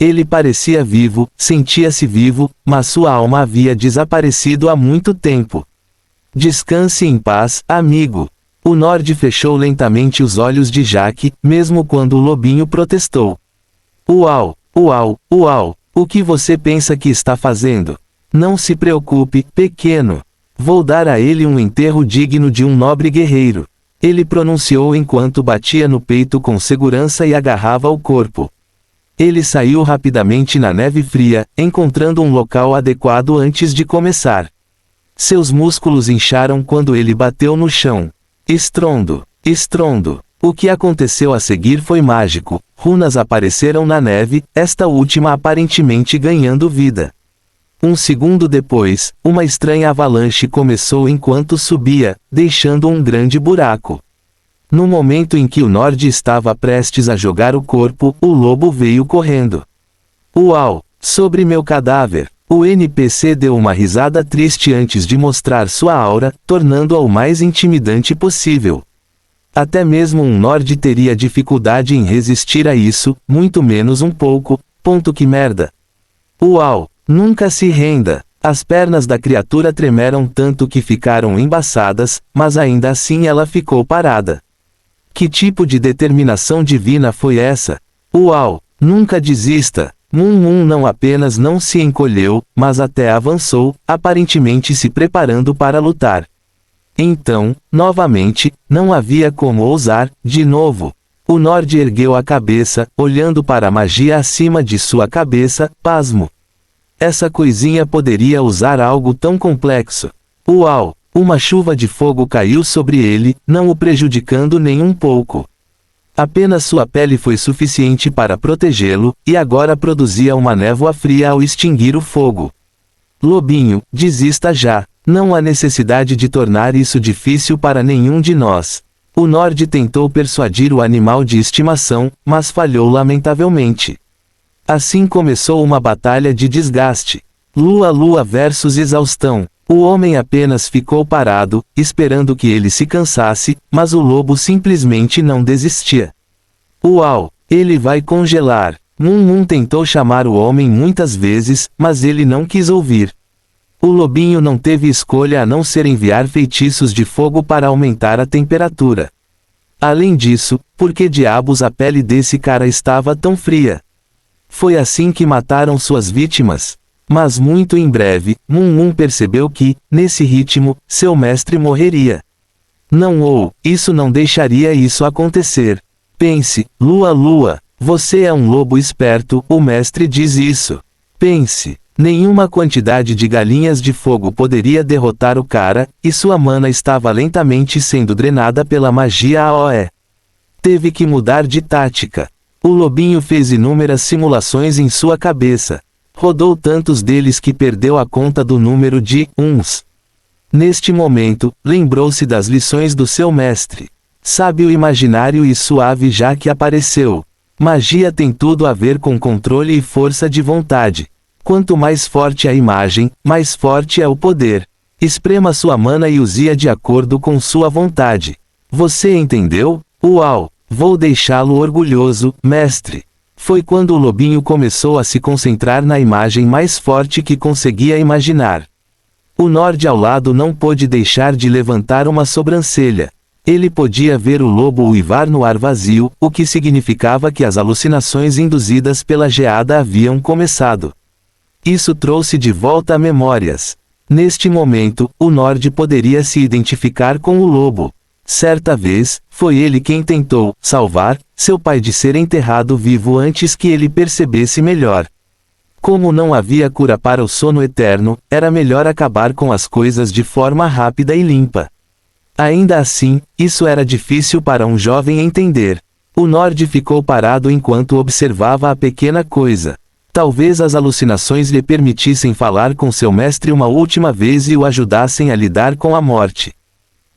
Ele parecia vivo, sentia-se vivo, mas sua alma havia desaparecido há muito tempo. Descanse em paz, amigo. O Nord fechou lentamente os olhos de Jaque, mesmo quando o lobinho protestou. Uau, uau, uau, o que você pensa que está fazendo? Não se preocupe, pequeno. Vou dar a ele um enterro digno de um nobre guerreiro. Ele pronunciou enquanto batia no peito com segurança e agarrava o corpo. Ele saiu rapidamente na neve fria, encontrando um local adequado antes de começar. Seus músculos incharam quando ele bateu no chão. Estrondo, estrondo. O que aconteceu a seguir foi mágico. Runas apareceram na neve, esta última aparentemente ganhando vida. Um segundo depois, uma estranha avalanche começou enquanto subia, deixando um grande buraco. No momento em que o Nord estava prestes a jogar o corpo, o lobo veio correndo. Uau! Sobre meu cadáver! O NPC deu uma risada triste antes de mostrar sua aura, tornando-a o mais intimidante possível. Até mesmo um Nord teria dificuldade em resistir a isso, muito menos um pouco. Ponto que merda. Uau! Nunca se renda. As pernas da criatura tremeram tanto que ficaram embaçadas, mas ainda assim ela ficou parada. Que tipo de determinação divina foi essa? Uau! Nunca desista! Mum não apenas não se encolheu, mas até avançou, aparentemente se preparando para lutar. Então, novamente, não havia como ousar, de novo. O Nord ergueu a cabeça, olhando para a magia acima de sua cabeça, pasmo. Essa coisinha poderia usar algo tão complexo. Uau! Uma chuva de fogo caiu sobre ele, não o prejudicando nem um pouco. Apenas sua pele foi suficiente para protegê-lo, e agora produzia uma névoa fria ao extinguir o fogo. Lobinho, desista já. Não há necessidade de tornar isso difícil para nenhum de nós. O Nord tentou persuadir o animal de estimação, mas falhou lamentavelmente. Assim começou uma batalha de desgaste. Lua versus exaustão. O homem apenas ficou parado, esperando que ele se cansasse, mas o lobo simplesmente não desistia. Uau! Ele vai congelar. Mum tentou chamar o homem muitas vezes, mas ele não quis ouvir. O lobinho não teve escolha a não ser enviar feitiços de fogo para aumentar a temperatura. Além disso, por que diabos a pele desse cara estava tão fria? Foi assim que mataram suas vítimas. Mas muito em breve, Mum percebeu que, nesse ritmo, seu mestre morreria. Isso não deixaria isso acontecer. Pense, Lua, você é um lobo esperto, o mestre diz isso. Pense. Nenhuma quantidade de galinhas de fogo poderia derrotar o cara, e sua mana estava lentamente sendo drenada pela magia AOE. Teve que mudar de tática. O lobinho fez inúmeras simulações em sua cabeça. Rodou tantos deles que perdeu a conta do número de uns. Neste momento, lembrou-se das lições do seu mestre. Sábio imaginário e suave já que apareceu. Magia tem tudo a ver com controle e força de vontade. Quanto mais forte a imagem, mais forte é o poder. Esprema sua mana e use-a de acordo com sua vontade. Você entendeu? Uau! Vou deixá-lo orgulhoso, mestre. Foi quando o lobinho começou a se concentrar na imagem mais forte que conseguia imaginar. O Nord ao lado não pôde deixar de levantar uma sobrancelha. Ele podia ver o lobo uivar no ar vazio, o que significava que as alucinações induzidas pela geada haviam começado. Isso trouxe de volta a memórias. Neste momento, o Nord poderia se identificar com o lobo. Certa vez, foi ele quem tentou salvar seu pai de ser enterrado vivo antes que ele percebesse melhor. Como não havia cura para o sono eterno, era melhor acabar com as coisas de forma rápida e limpa. Ainda assim, isso era difícil para um jovem entender. O Nord ficou parado enquanto observava a pequena coisa. Talvez as alucinações lhe permitissem falar com seu mestre uma última vez e o ajudassem a lidar com a morte.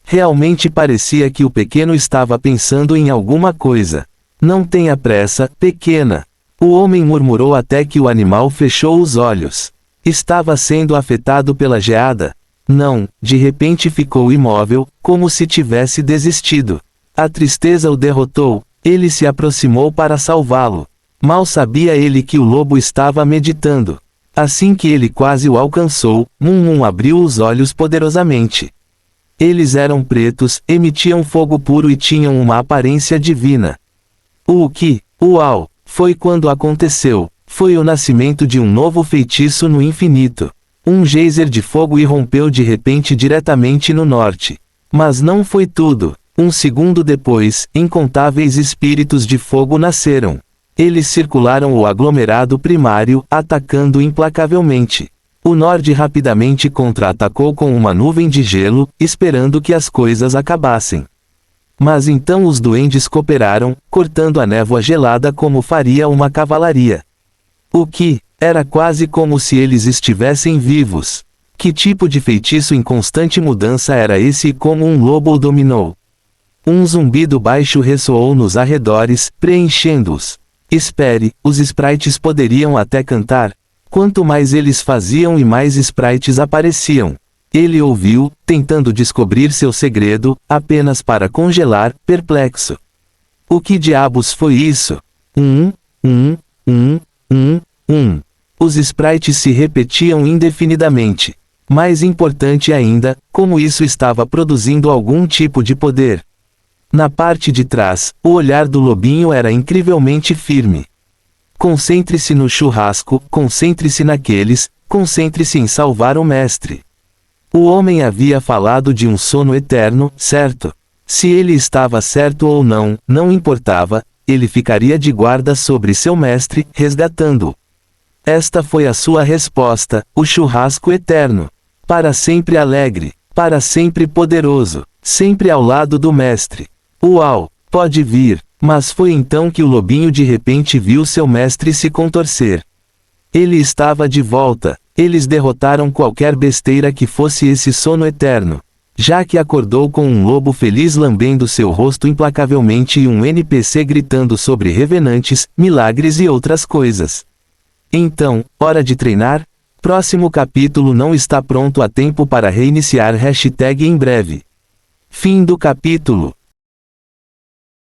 Realmente parecia que o pequeno estava pensando em alguma coisa. Não tenha pressa, pequena. O homem murmurou até que o animal fechou os olhos. Estava sendo afetado pela geada? Não, de repente ficou imóvel, como se tivesse desistido. A tristeza o derrotou, ele se aproximou para salvá-lo. Mal sabia ele que o lobo estava meditando. Assim que ele quase o alcançou, Mum abriu os olhos poderosamente. Eles eram pretos, emitiam fogo puro e tinham uma aparência divina. O que? Uau! Foi quando aconteceu. Foi o nascimento de um novo feitiço no infinito. Um geyser de fogo irrompeu de repente diretamente no norte. Mas não foi tudo. Um segundo depois, incontáveis espíritos de fogo nasceram. Eles circularam o aglomerado primário, atacando implacavelmente. O Nord rapidamente contra-atacou com uma nuvem de gelo, esperando que as coisas acabassem. Mas então os duendes cooperaram, cortando a névoa gelada como faria uma cavalaria. O que? Era quase como se eles estivessem vivos. Que tipo de feitiço em constante mudança era esse e como um lobo o dominou? Um zumbido baixo ressoou nos arredores, preenchendo-os. Espere, os sprites poderiam até cantar. Quanto mais eles faziam e mais sprites apareciam. Ele ouviu, tentando descobrir seu segredo, apenas para congelar, perplexo. O que diabos foi isso? Os sprites se repetiam indefinidamente. Mais importante ainda, como isso estava produzindo algum tipo de poder. Na parte de trás, o olhar do lobinho era incrivelmente firme. Concentre-se no churrasco, concentre-se naqueles, concentre-se em salvar o mestre. O homem havia falado de um sono eterno, certo? Se ele estava certo ou não, não importava, ele ficaria de guarda sobre seu mestre, resgatando-o. Esta foi a sua resposta, o churrasco eterno. Para sempre alegre, para sempre poderoso, sempre ao lado do mestre. Uau, pode vir. Mas foi então que o lobinho de repente viu seu mestre se contorcer. Ele estava de volta. Eles derrotaram qualquer besteira que fosse esse sono eterno. Jaque acordou com um lobo feliz lambendo seu rosto implacavelmente e um NPC gritando sobre revenantes, milagres e outras coisas. Então, hora de treinar? Próximo capítulo não está pronto a tempo para reiniciar hashtag em breve. Fim do capítulo.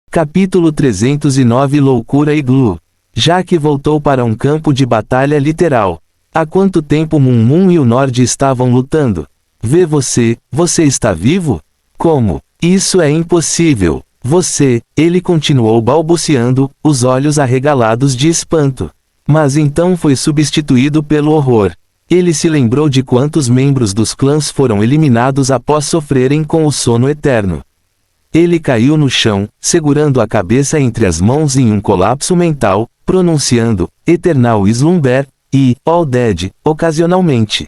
Capítulo 309 Loucura Igloo. Jaque voltou para um campo de batalha literal. Há quanto tempo Moon Moon e o Nord estavam lutando? Vê você está vivo? Como? Isso é impossível. Ele continuou balbuciando, os olhos arregalados de espanto. Mas então foi substituído pelo horror. Ele se lembrou de quantos membros dos clãs foram eliminados após sofrerem com o sono eterno. Ele caiu no chão, segurando a cabeça entre as mãos em um colapso mental, pronunciando, Eternal Slumber, e, All Dead, ocasionalmente.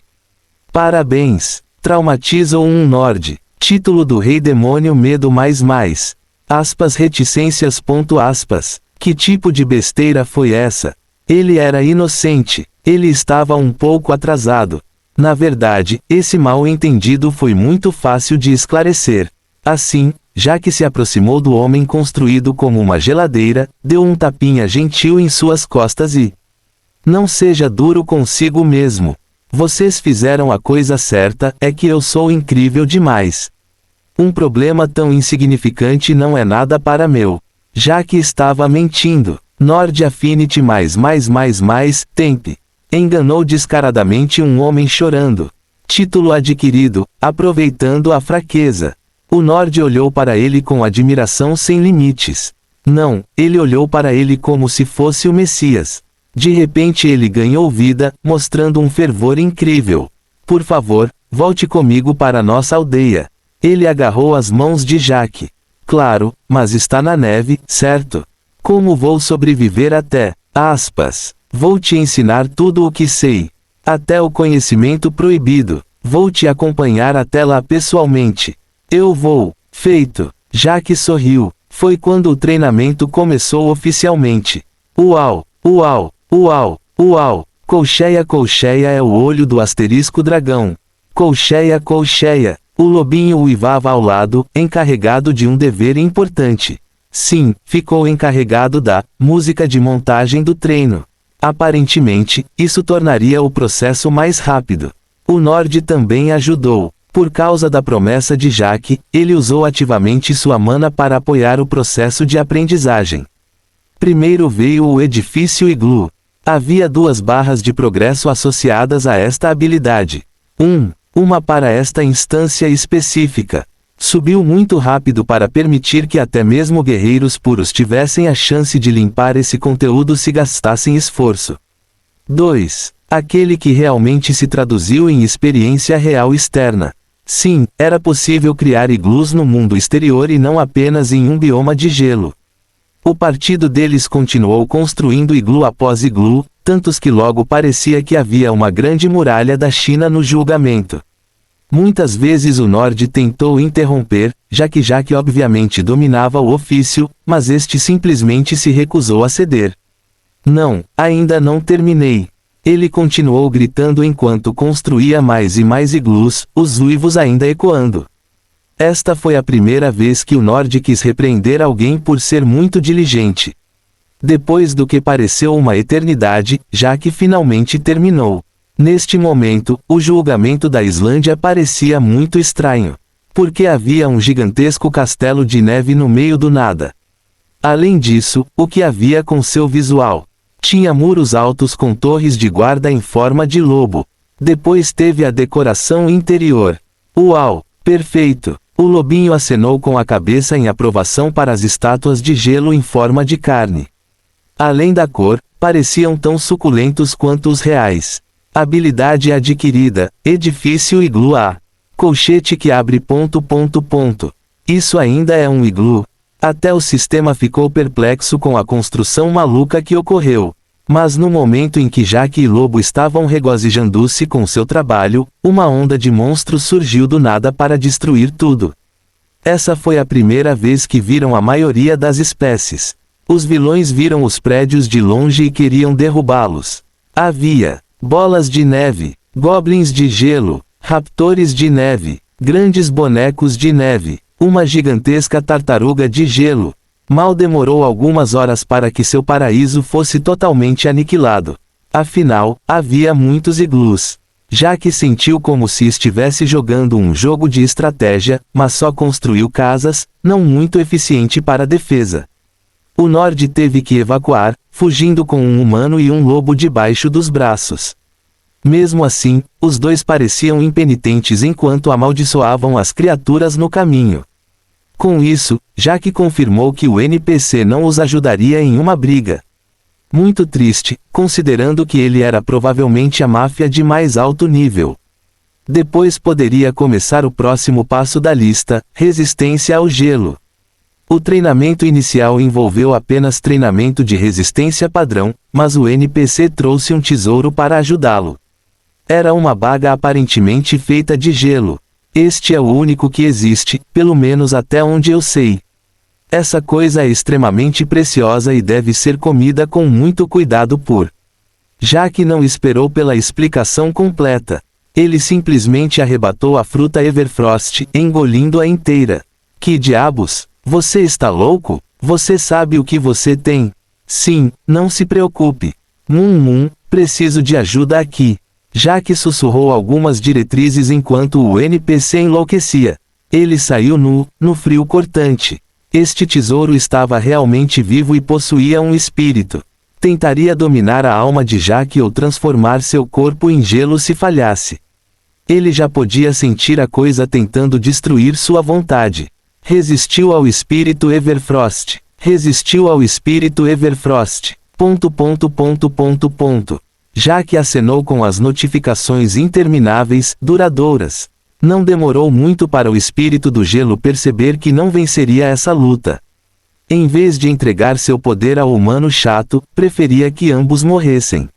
Parabéns! Traumatizou um Nord. Título do Rei Demônio Medo mais. Aspas reticências. Aspas. Que tipo de besteira foi essa? Ele era inocente. Ele estava um pouco atrasado. Na verdade, esse mal-entendido foi muito fácil de esclarecer. Assim, Jaque se aproximou do homem construído como uma geladeira, deu um tapinha gentil em suas costas e... Não seja duro consigo mesmo. Vocês fizeram a coisa certa, é que eu sou incrível demais. Um problema tão insignificante não é nada para meu. Jaque estava mentindo. Nord Affinity temp. Enganou descaradamente um homem chorando. Título adquirido, aproveitando a fraqueza. O Nord olhou para ele com admiração sem limites. Não, ele olhou para ele como se fosse o Messias. De repente ele ganhou vida, mostrando um fervor incrível. Por favor, volte comigo para nossa aldeia. Ele agarrou as mãos de Jaque. Claro, mas está na neve, certo? Como vou sobreviver até... Aspas. Vou te ensinar tudo o que sei. Até o conhecimento proibido. Vou te acompanhar até lá pessoalmente. Eu vou. Feito. Jaque sorriu. Foi quando o treinamento começou oficialmente. Uau, uau, uau, uau. Colcheia é o olho do asterisco dragão. Colcheia. O lobinho uivava ao lado, encarregado de um dever importante. Sim, ficou encarregado da música de montagem do treino. Aparentemente, isso tornaria o processo mais rápido. O Nord também ajudou. Por causa da promessa de Jaque, ele usou ativamente sua mana para apoiar o processo de aprendizagem. Primeiro veio o edifício Igloo. Havia 2 barras de progresso associadas a esta habilidade. Uma para esta instância específica. Subiu muito rápido para permitir que até mesmo guerreiros puros tivessem a chance de limpar esse conteúdo se gastassem esforço. 2. Aquele que realmente se traduziu em experiência real externa. Sim, era possível criar igloos no mundo exterior e não apenas em um bioma de gelo. O partido deles continuou construindo igloo após igloo, tantos que logo parecia que havia uma grande muralha da China no julgamento. Muitas vezes o Nord tentou interromper, já que Jaque obviamente dominava o ofício, mas este simplesmente se recusou a ceder. Não, ainda não terminei. Ele continuou gritando enquanto construía mais e mais igloos, os uivos ainda ecoando. Esta foi a primeira vez que o Nord quis repreender alguém por ser muito diligente. Depois do que pareceu uma eternidade, Jaque finalmente terminou. Neste momento, o julgamento da Islândia parecia muito estranho. Porque havia um gigantesco castelo de neve no meio do nada. Além disso, o que havia com seu visual? Tinha muros altos com torres de guarda em forma de lobo. Depois teve a decoração interior. Uau! Perfeito! O lobinho acenou com a cabeça em aprovação para as estátuas de gelo em forma de carne. Além da cor, pareciam tão suculentos quanto os reais. Habilidade adquirida, edifício iglu A. Colchete que abre ... Isso ainda é um iglu? Até o sistema ficou perplexo com a construção maluca que ocorreu. Mas no momento em que Jaque e Lobo estavam regozijando-se com seu trabalho, uma onda de monstros surgiu do nada para destruir tudo. Essa foi a primeira vez que viram a maioria das espécies. Os vilões viram os prédios de longe e queriam derrubá-los. Havia bolas de neve, goblins de gelo, raptores de neve, grandes bonecos de neve, uma gigantesca tartaruga de gelo. Mal demorou algumas horas para que seu paraíso fosse totalmente aniquilado. Afinal, havia muitos iglus. Jaque sentiu como se estivesse jogando um jogo de estratégia, mas só construiu casas, não muito eficiente para a defesa. O Nord teve que evacuar, fugindo com um humano e um lobo debaixo dos braços. Mesmo assim, os dois pareciam impenitentes enquanto amaldiçoavam as criaturas no caminho. Com isso, Jaque confirmou que o NPC não os ajudaria em uma briga. Muito triste, considerando que ele era provavelmente a máfia de mais alto nível. Depois poderia começar o próximo passo da lista, resistência ao gelo. O treinamento inicial envolveu apenas treinamento de resistência padrão, mas o NPC trouxe um tesouro para ajudá-lo. Era uma baga aparentemente feita de gelo. Este é o único que existe, pelo menos até onde eu sei. Essa coisa é extremamente preciosa e deve ser comida com muito cuidado por. Jaque não esperou pela explicação completa. Ele simplesmente arrebatou a fruta Everfrost, engolindo-a inteira. Que diabos? Você está louco? Você sabe o que você tem? Sim, não se preocupe. Preciso de ajuda aqui. Jaque sussurrou algumas diretrizes enquanto o NPC enlouquecia. Ele saiu no frio cortante. Este tesouro estava realmente vivo e possuía um espírito. Tentaria dominar a alma de Jaque ou transformar seu corpo em gelo se falhasse. Ele já podia sentir a coisa tentando destruir sua vontade. Resistiu ao espírito Everfrost. Resistiu ao espírito Everfrost. ... Jaque acenou com as notificações intermináveis, duradouras. Não demorou muito para o espírito do gelo perceber que não venceria essa luta. Em vez de entregar seu poder ao humano chato, preferia que ambos morressem.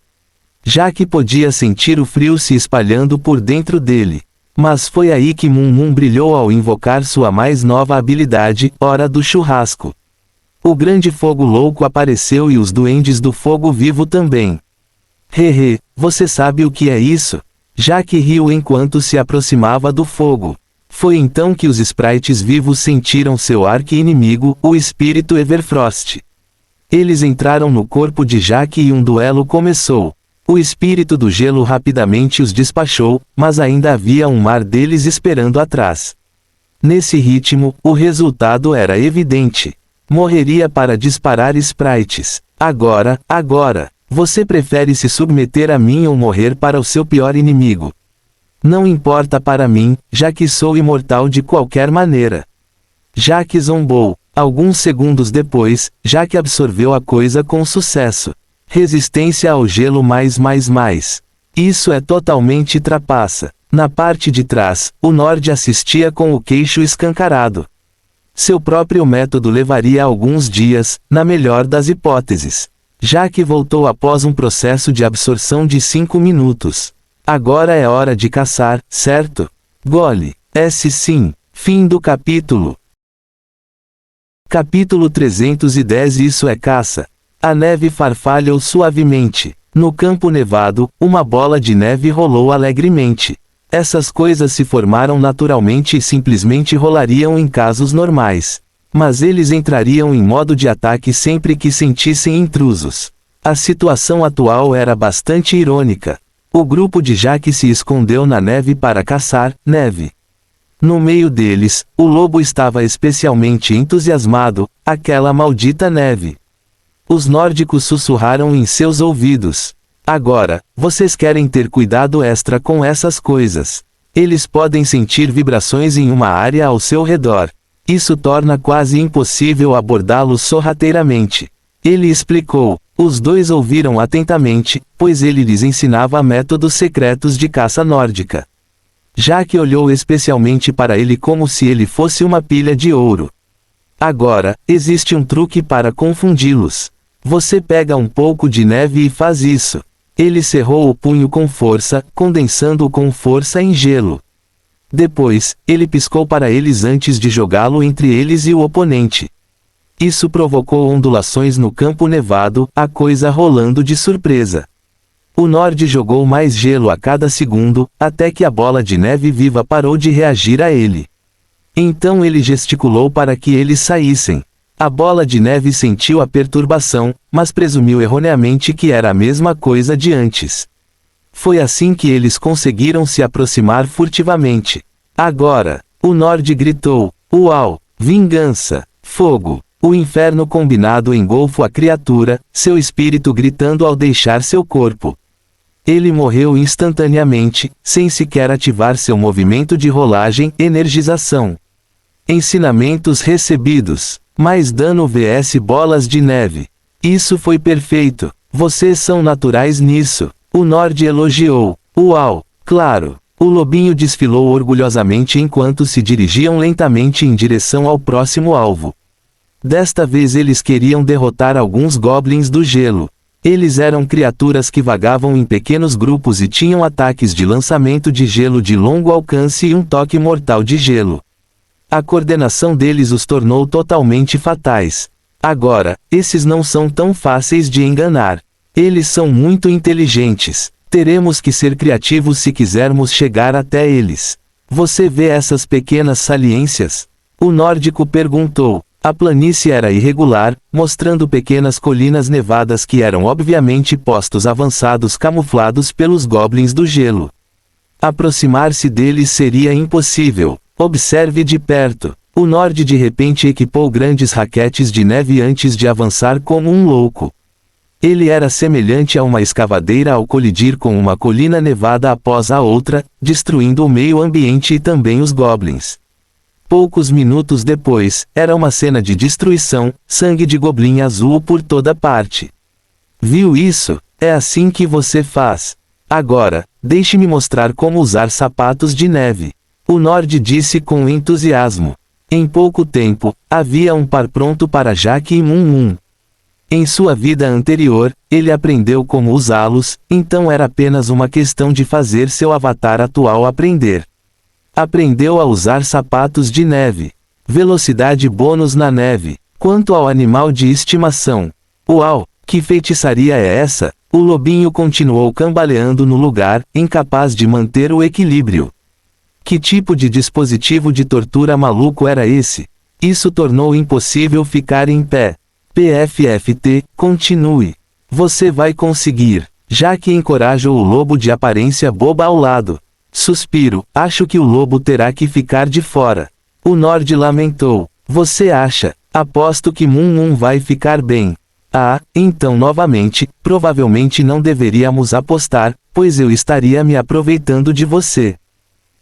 Jaque podia sentir o frio se espalhando por dentro dele. Mas foi aí que brilhou ao invocar sua mais nova habilidade, Hora do Churrasco. O grande fogo louco apareceu e os duendes do fogo vivo também. Você sabe o que é isso? Jaque riu enquanto se aproximava do fogo. Foi então que os sprites vivos sentiram seu arqui-inimigo, o espírito Everfrost. Eles entraram no corpo de Jaque e um duelo começou. O espírito do gelo rapidamente os despachou, mas ainda havia um mar deles esperando atrás. Nesse ritmo, o resultado era evidente. Morreria para disparar sprites. Agora, você prefere se submeter a mim ou morrer para o seu pior inimigo? Não importa para mim, já que sou imortal de qualquer maneira. Jaque zombou. Alguns segundos depois, Jaque absorveu a coisa com sucesso. Resistência ao gelo mais. Isso é totalmente trapaça. Na parte de trás, o Nord assistia com o queixo escancarado. Seu próprio método levaria alguns dias, na melhor das hipóteses. Jaque voltou após um processo de absorção de 5 minutos. Agora é hora de caçar, certo? Gole. Sim. Fim do capítulo. Capítulo 310. Isso é caça. A neve farfalhou suavemente. No campo nevado, uma bola de neve rolou alegremente. Essas coisas se formaram naturalmente e simplesmente rolariam em casos normais. Mas eles entrariam em modo de ataque sempre que sentissem intrusos. A situação atual era bastante irônica. O grupo de Jaque se escondeu na neve para caçar neve. No meio deles, o lobo estava especialmente entusiasmado, aquela maldita neve. Os nórdicos sussurraram em seus ouvidos. Agora, vocês querem ter cuidado extra com essas coisas. Eles podem sentir vibrações em uma área ao seu redor. Isso torna quase impossível abordá-los sorrateiramente. Ele explicou. Os dois ouviram atentamente, pois ele lhes ensinava métodos secretos de caça nórdica. Jack olhou especialmente para ele como se ele fosse uma pilha de ouro. Agora, existe um truque para confundi-los. Você pega um pouco de neve e faz isso. Ele cerrou o punho com força, condensando-o com força em gelo. Depois, ele piscou para eles antes de jogá-lo entre eles e o oponente. Isso provocou ondulações no campo nevado, a coisa rolando de surpresa. O Nord jogou mais gelo a cada segundo, até que a bola de neve viva parou de reagir a ele. Então ele gesticulou para que eles saíssem. A bola de neve sentiu a perturbação, mas presumiu erroneamente que era a mesma coisa de antes. Foi assim que eles conseguiram se aproximar furtivamente. Agora, o Nord gritou, uau, vingança, fogo. O inferno combinado engolfou a criatura, seu espírito gritando ao deixar seu corpo. Ele morreu instantaneamente, sem sequer ativar seu movimento de rolagem, energização. Ensinamentos recebidos. Mais dano vs bolas de neve. Isso foi perfeito. Vocês são naturais nisso. O Nord elogiou. Uau, claro. O lobinho desfilou orgulhosamente enquanto se dirigiam lentamente em direção ao próximo alvo. Desta vez eles queriam derrotar alguns goblins do gelo. Eles eram criaturas que vagavam em pequenos grupos e tinham ataques de lançamento de gelo de longo alcance e um toque mortal de gelo. A coordenação deles os tornou totalmente fatais. Agora, esses não são tão fáceis de enganar. Eles são muito inteligentes. Teremos que ser criativos se quisermos chegar até eles. Você vê essas pequenas saliências? O nórdico perguntou. A planície era irregular, mostrando pequenas colinas nevadas que eram obviamente postos avançados camuflados pelos goblins do gelo. Aproximar-se deles seria impossível. Observe de perto. O Nord de repente equipou grandes raquetes de neve antes de avançar como um louco. Ele era semelhante a uma escavadeira ao colidir com uma colina nevada após a outra, destruindo o meio ambiente e também os goblins. Poucos minutos depois, era uma cena de destruição, sangue de goblin azul por toda parte. Viu isso? É assim que você faz. Agora, deixe-me mostrar como usar sapatos de neve. O Nord disse com entusiasmo. Em pouco tempo, havia um par pronto para Jack e Moon. Em sua vida anterior, ele aprendeu como usá-los, então era apenas uma questão de fazer seu avatar atual aprender. Aprendeu a usar sapatos de neve. Velocidade bônus na neve. Quanto ao animal de estimação. Uau, que feitiçaria é essa? O lobinho continuou cambaleando no lugar, incapaz de manter o equilíbrio. Que tipo de dispositivo de tortura maluco era esse? Isso tornou impossível ficar em pé. PFFT, continue. Você vai conseguir. Jack encoraja o lobo de aparência boba ao lado. Suspiro, acho que o lobo terá que ficar de fora. O Nord lamentou. Você acha? Aposto que Moon vai ficar bem. Ah, então novamente, provavelmente não deveríamos apostar, pois eu estaria me aproveitando de você.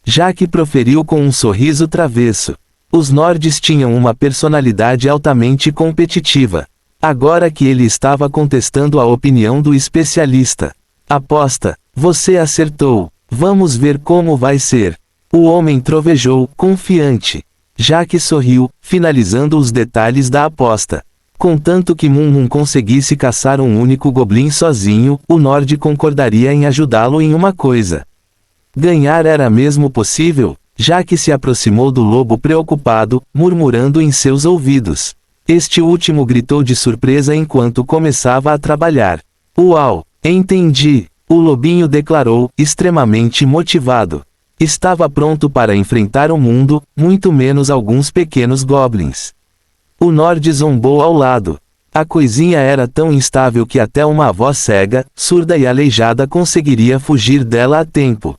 Jack proferiu com um sorriso travesso. Os Nords tinham uma personalidade altamente competitiva. Agora que ele estava contestando a opinião do especialista. Aposta, você acertou. Vamos ver como vai ser. O homem trovejou, confiante. Jack sorriu, finalizando os detalhes da aposta. Contanto que Moon conseguisse caçar um único goblin sozinho, o Nord concordaria em ajudá-lo em uma coisa. Ganhar era mesmo possível? Jack se aproximou do lobo preocupado, murmurando em seus ouvidos. Este último gritou de surpresa enquanto começava a trabalhar. Uau, entendi! O lobinho declarou, extremamente motivado. Estava pronto para enfrentar o mundo, muito menos alguns pequenos goblins. O Nord zombou ao lado. A coisinha era tão instável que até uma avó cega, surda e aleijada conseguiria fugir dela a tempo.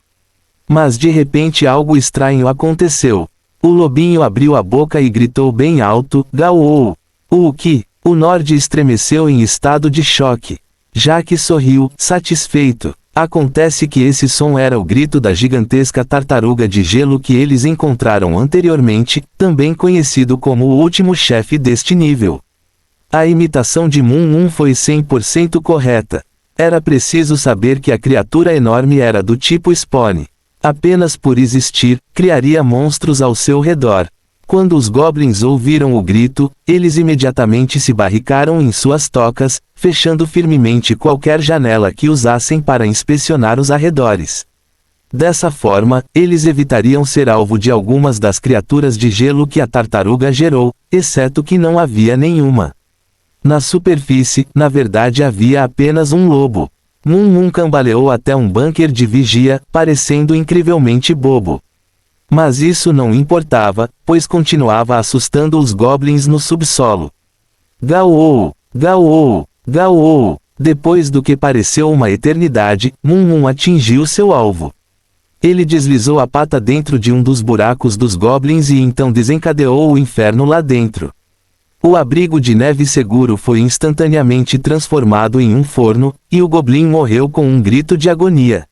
Mas de repente algo estranho aconteceu. O lobinho abriu a boca e gritou bem alto, gauou. O que? O Nord estremeceu em estado de choque. Jaque sorriu, satisfeito. Acontece que esse som era o grito da gigantesca tartaruga de gelo que eles encontraram anteriormente, também conhecido como o último chefe deste nível. A imitação de Moon Moon foi 100% correta. Era preciso saber que a criatura enorme era do tipo Spawn. Apenas por existir, criaria monstros ao seu redor. Quando os goblins ouviram o grito, eles imediatamente se barricaram em suas tocas, fechando firmemente qualquer janela que usassem para inspecionar os arredores. Dessa forma, eles evitariam ser alvo de algumas das criaturas de gelo que a tartaruga gerou, exceto que não havia nenhuma. Na superfície, na verdade havia apenas um lobo. Moon Moon cambaleou até um bunker de vigia, parecendo incrivelmente bobo. Mas isso não importava, pois continuava assustando os goblins no subsolo. Gau-ou, gau-ou, gau-ou. Depois do que pareceu uma eternidade, Moon Moon atingiu seu alvo. Ele deslizou a pata dentro de um dos buracos dos goblins e então desencadeou o inferno lá dentro. O abrigo de neve seguro foi instantaneamente transformado em um forno, e o goblin morreu com um grito de agonia.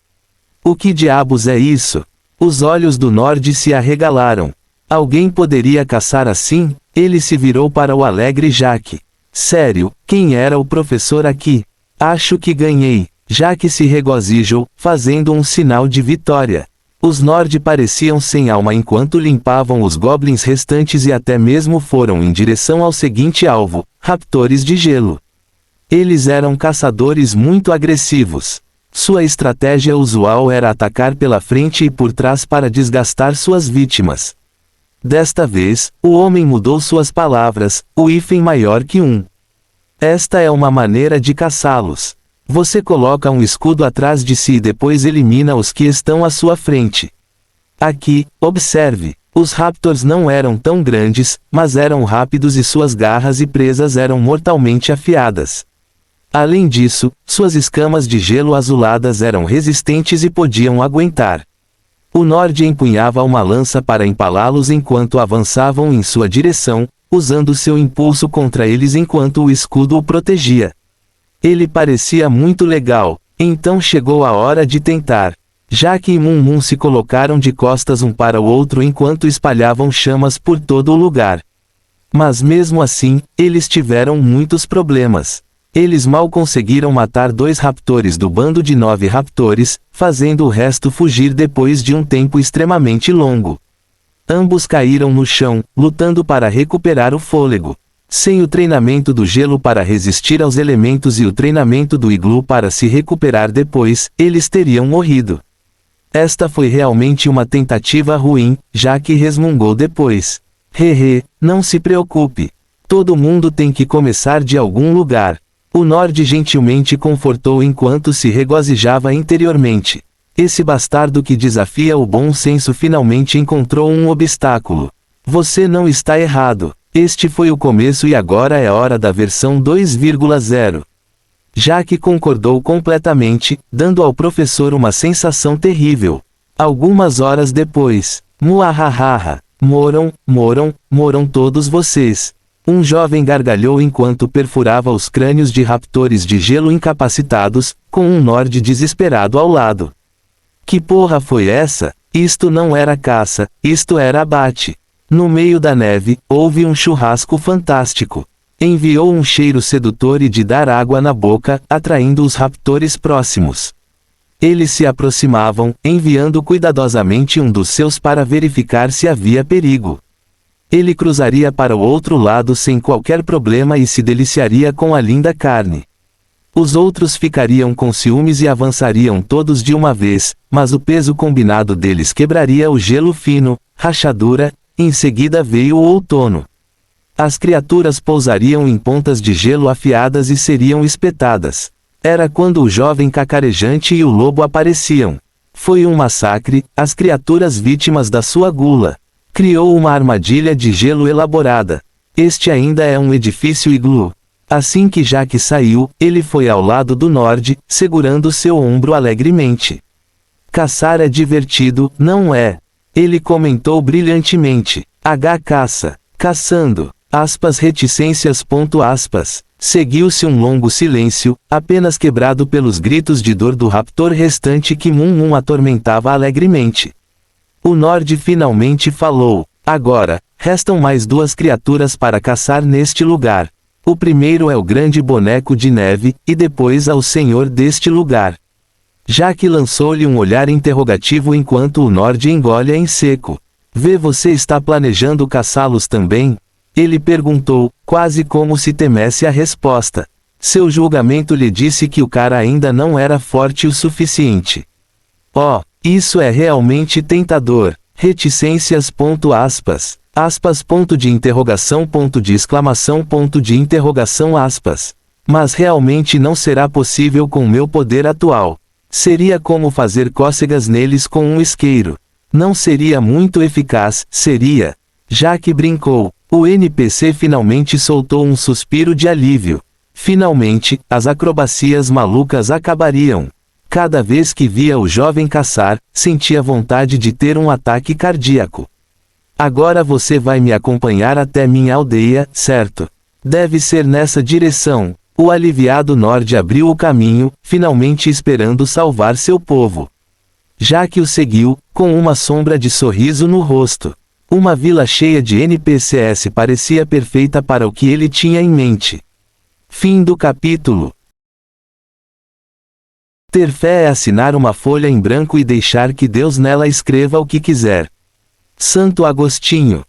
O que diabos é isso? Os olhos do Nord se arregalaram. Alguém poderia caçar assim? Ele se virou para o alegre Jaque. Sério, quem era o professor aqui? Acho que ganhei. Jaque se regozijou, fazendo um sinal de vitória. Os Nord pareciam sem alma enquanto limpavam os goblins restantes e até mesmo foram em direção ao seguinte alvo, raptores de gelo. Eles eram caçadores muito agressivos. Sua estratégia usual era atacar pela frente e por trás para desgastar suas vítimas. Desta vez, o homem mudou suas palavras, o hífen maior que um. Esta é uma maneira de caçá-los. Você coloca um escudo atrás de si e depois elimina os que estão à sua frente. Aqui, observe, os raptors não eram tão grandes, mas eram rápidos e suas garras e presas eram mortalmente afiadas. Além disso, suas escamas de gelo azuladas eram resistentes e podiam aguentar. O Nord empunhava uma lança para empalá-los enquanto avançavam em sua direção, usando seu impulso contra eles enquanto o escudo o protegia. Ele parecia muito legal, então chegou a hora de tentar. Jaque e Moon Moon se colocaram de costas um para o outro enquanto espalhavam chamas por todo o lugar. Mas mesmo assim, eles tiveram muitos problemas. Eles mal conseguiram matar 2 raptores do bando de 9 raptores, fazendo o resto fugir depois de um tempo extremamente longo. Ambos caíram no chão, lutando para recuperar o fôlego. Sem o treinamento do gelo para resistir aos elementos e o treinamento do iglu para se recuperar depois, eles teriam morrido. Esta foi realmente uma tentativa ruim, Jaque resmungou depois. Hehe, não se preocupe. Todo mundo tem que começar de algum lugar. O Nord gentilmente confortou enquanto se regozijava interiormente. Esse bastardo que desafia o bom senso finalmente encontrou um obstáculo. Você não está errado. Este foi o começo e agora é hora da versão 2.0. Jaque concordou completamente, dando ao professor uma sensação terrível. Algumas horas depois, muahahaha, moram todos vocês. Um jovem gargalhou enquanto perfurava os crânios de raptores de gelo incapacitados, com um Nord desesperado ao lado. Que porra foi essa? Isto não era caça, isto era abate. No meio da neve, houve um churrasco fantástico. Enviou um cheiro sedutor e de dar água na boca, atraindo os raptores próximos. Eles se aproximavam, enviando cuidadosamente um dos seus para verificar se havia perigo. Ele cruzaria para o outro lado sem qualquer problema e se deliciaria com a linda carne. Os outros ficariam com ciúmes e avançariam todos de uma vez, mas o peso combinado deles quebraria o gelo fino, rachadura. Em seguida veio o outono. As criaturas pousariam em pontas de gelo afiadas e seriam espetadas. Era quando o jovem cacarejante e o lobo apareciam. Foi um massacre, as criaturas vítimas da sua gula. Criou uma armadilha de gelo elaborada. Este ainda é um edifício iglu. Assim que Jaque saiu, ele foi ao lado do Nord, segurando seu ombro alegremente. Caçar é divertido, não é? Ele comentou brilhantemente. Caça. Caçando. Reticências. Seguiu-se um longo silêncio, apenas quebrado pelos gritos de dor do raptor restante que Moon atormentava alegremente. O Nord finalmente falou. Agora, restam mais duas criaturas para caçar neste lugar. O primeiro é o grande boneco de neve, e depois ao senhor deste lugar. Jack lançou-lhe um olhar interrogativo enquanto o Nord engole em seco. Você está planejando caçá-los também? Ele perguntou, quase como se temesse a resposta. Seu julgamento lhe disse que o cara ainda não era forte o suficiente. Oh, isso é realmente tentador. Reticências. Mas realmente não será possível com meu poder atual. Seria como fazer cócegas neles com um isqueiro. Não seria muito eficaz, seria? Jack brincou. O NPC finalmente soltou um suspiro de alívio. Finalmente, as acrobacias malucas acabariam. Cada vez que via o jovem caçar, sentia vontade de ter um ataque cardíaco. Agora você vai me acompanhar até minha aldeia, certo? Deve ser nessa direção. O aliviado Nord abriu o caminho, finalmente esperando salvar seu povo. Jack o seguiu, com uma sombra de sorriso no rosto. Uma vila cheia de NPCs parecia perfeita para o que ele tinha em mente. Fim do capítulo. Ter fé é assinar uma folha em branco e deixar que Deus nela escreva o que quiser. Santo Agostinho.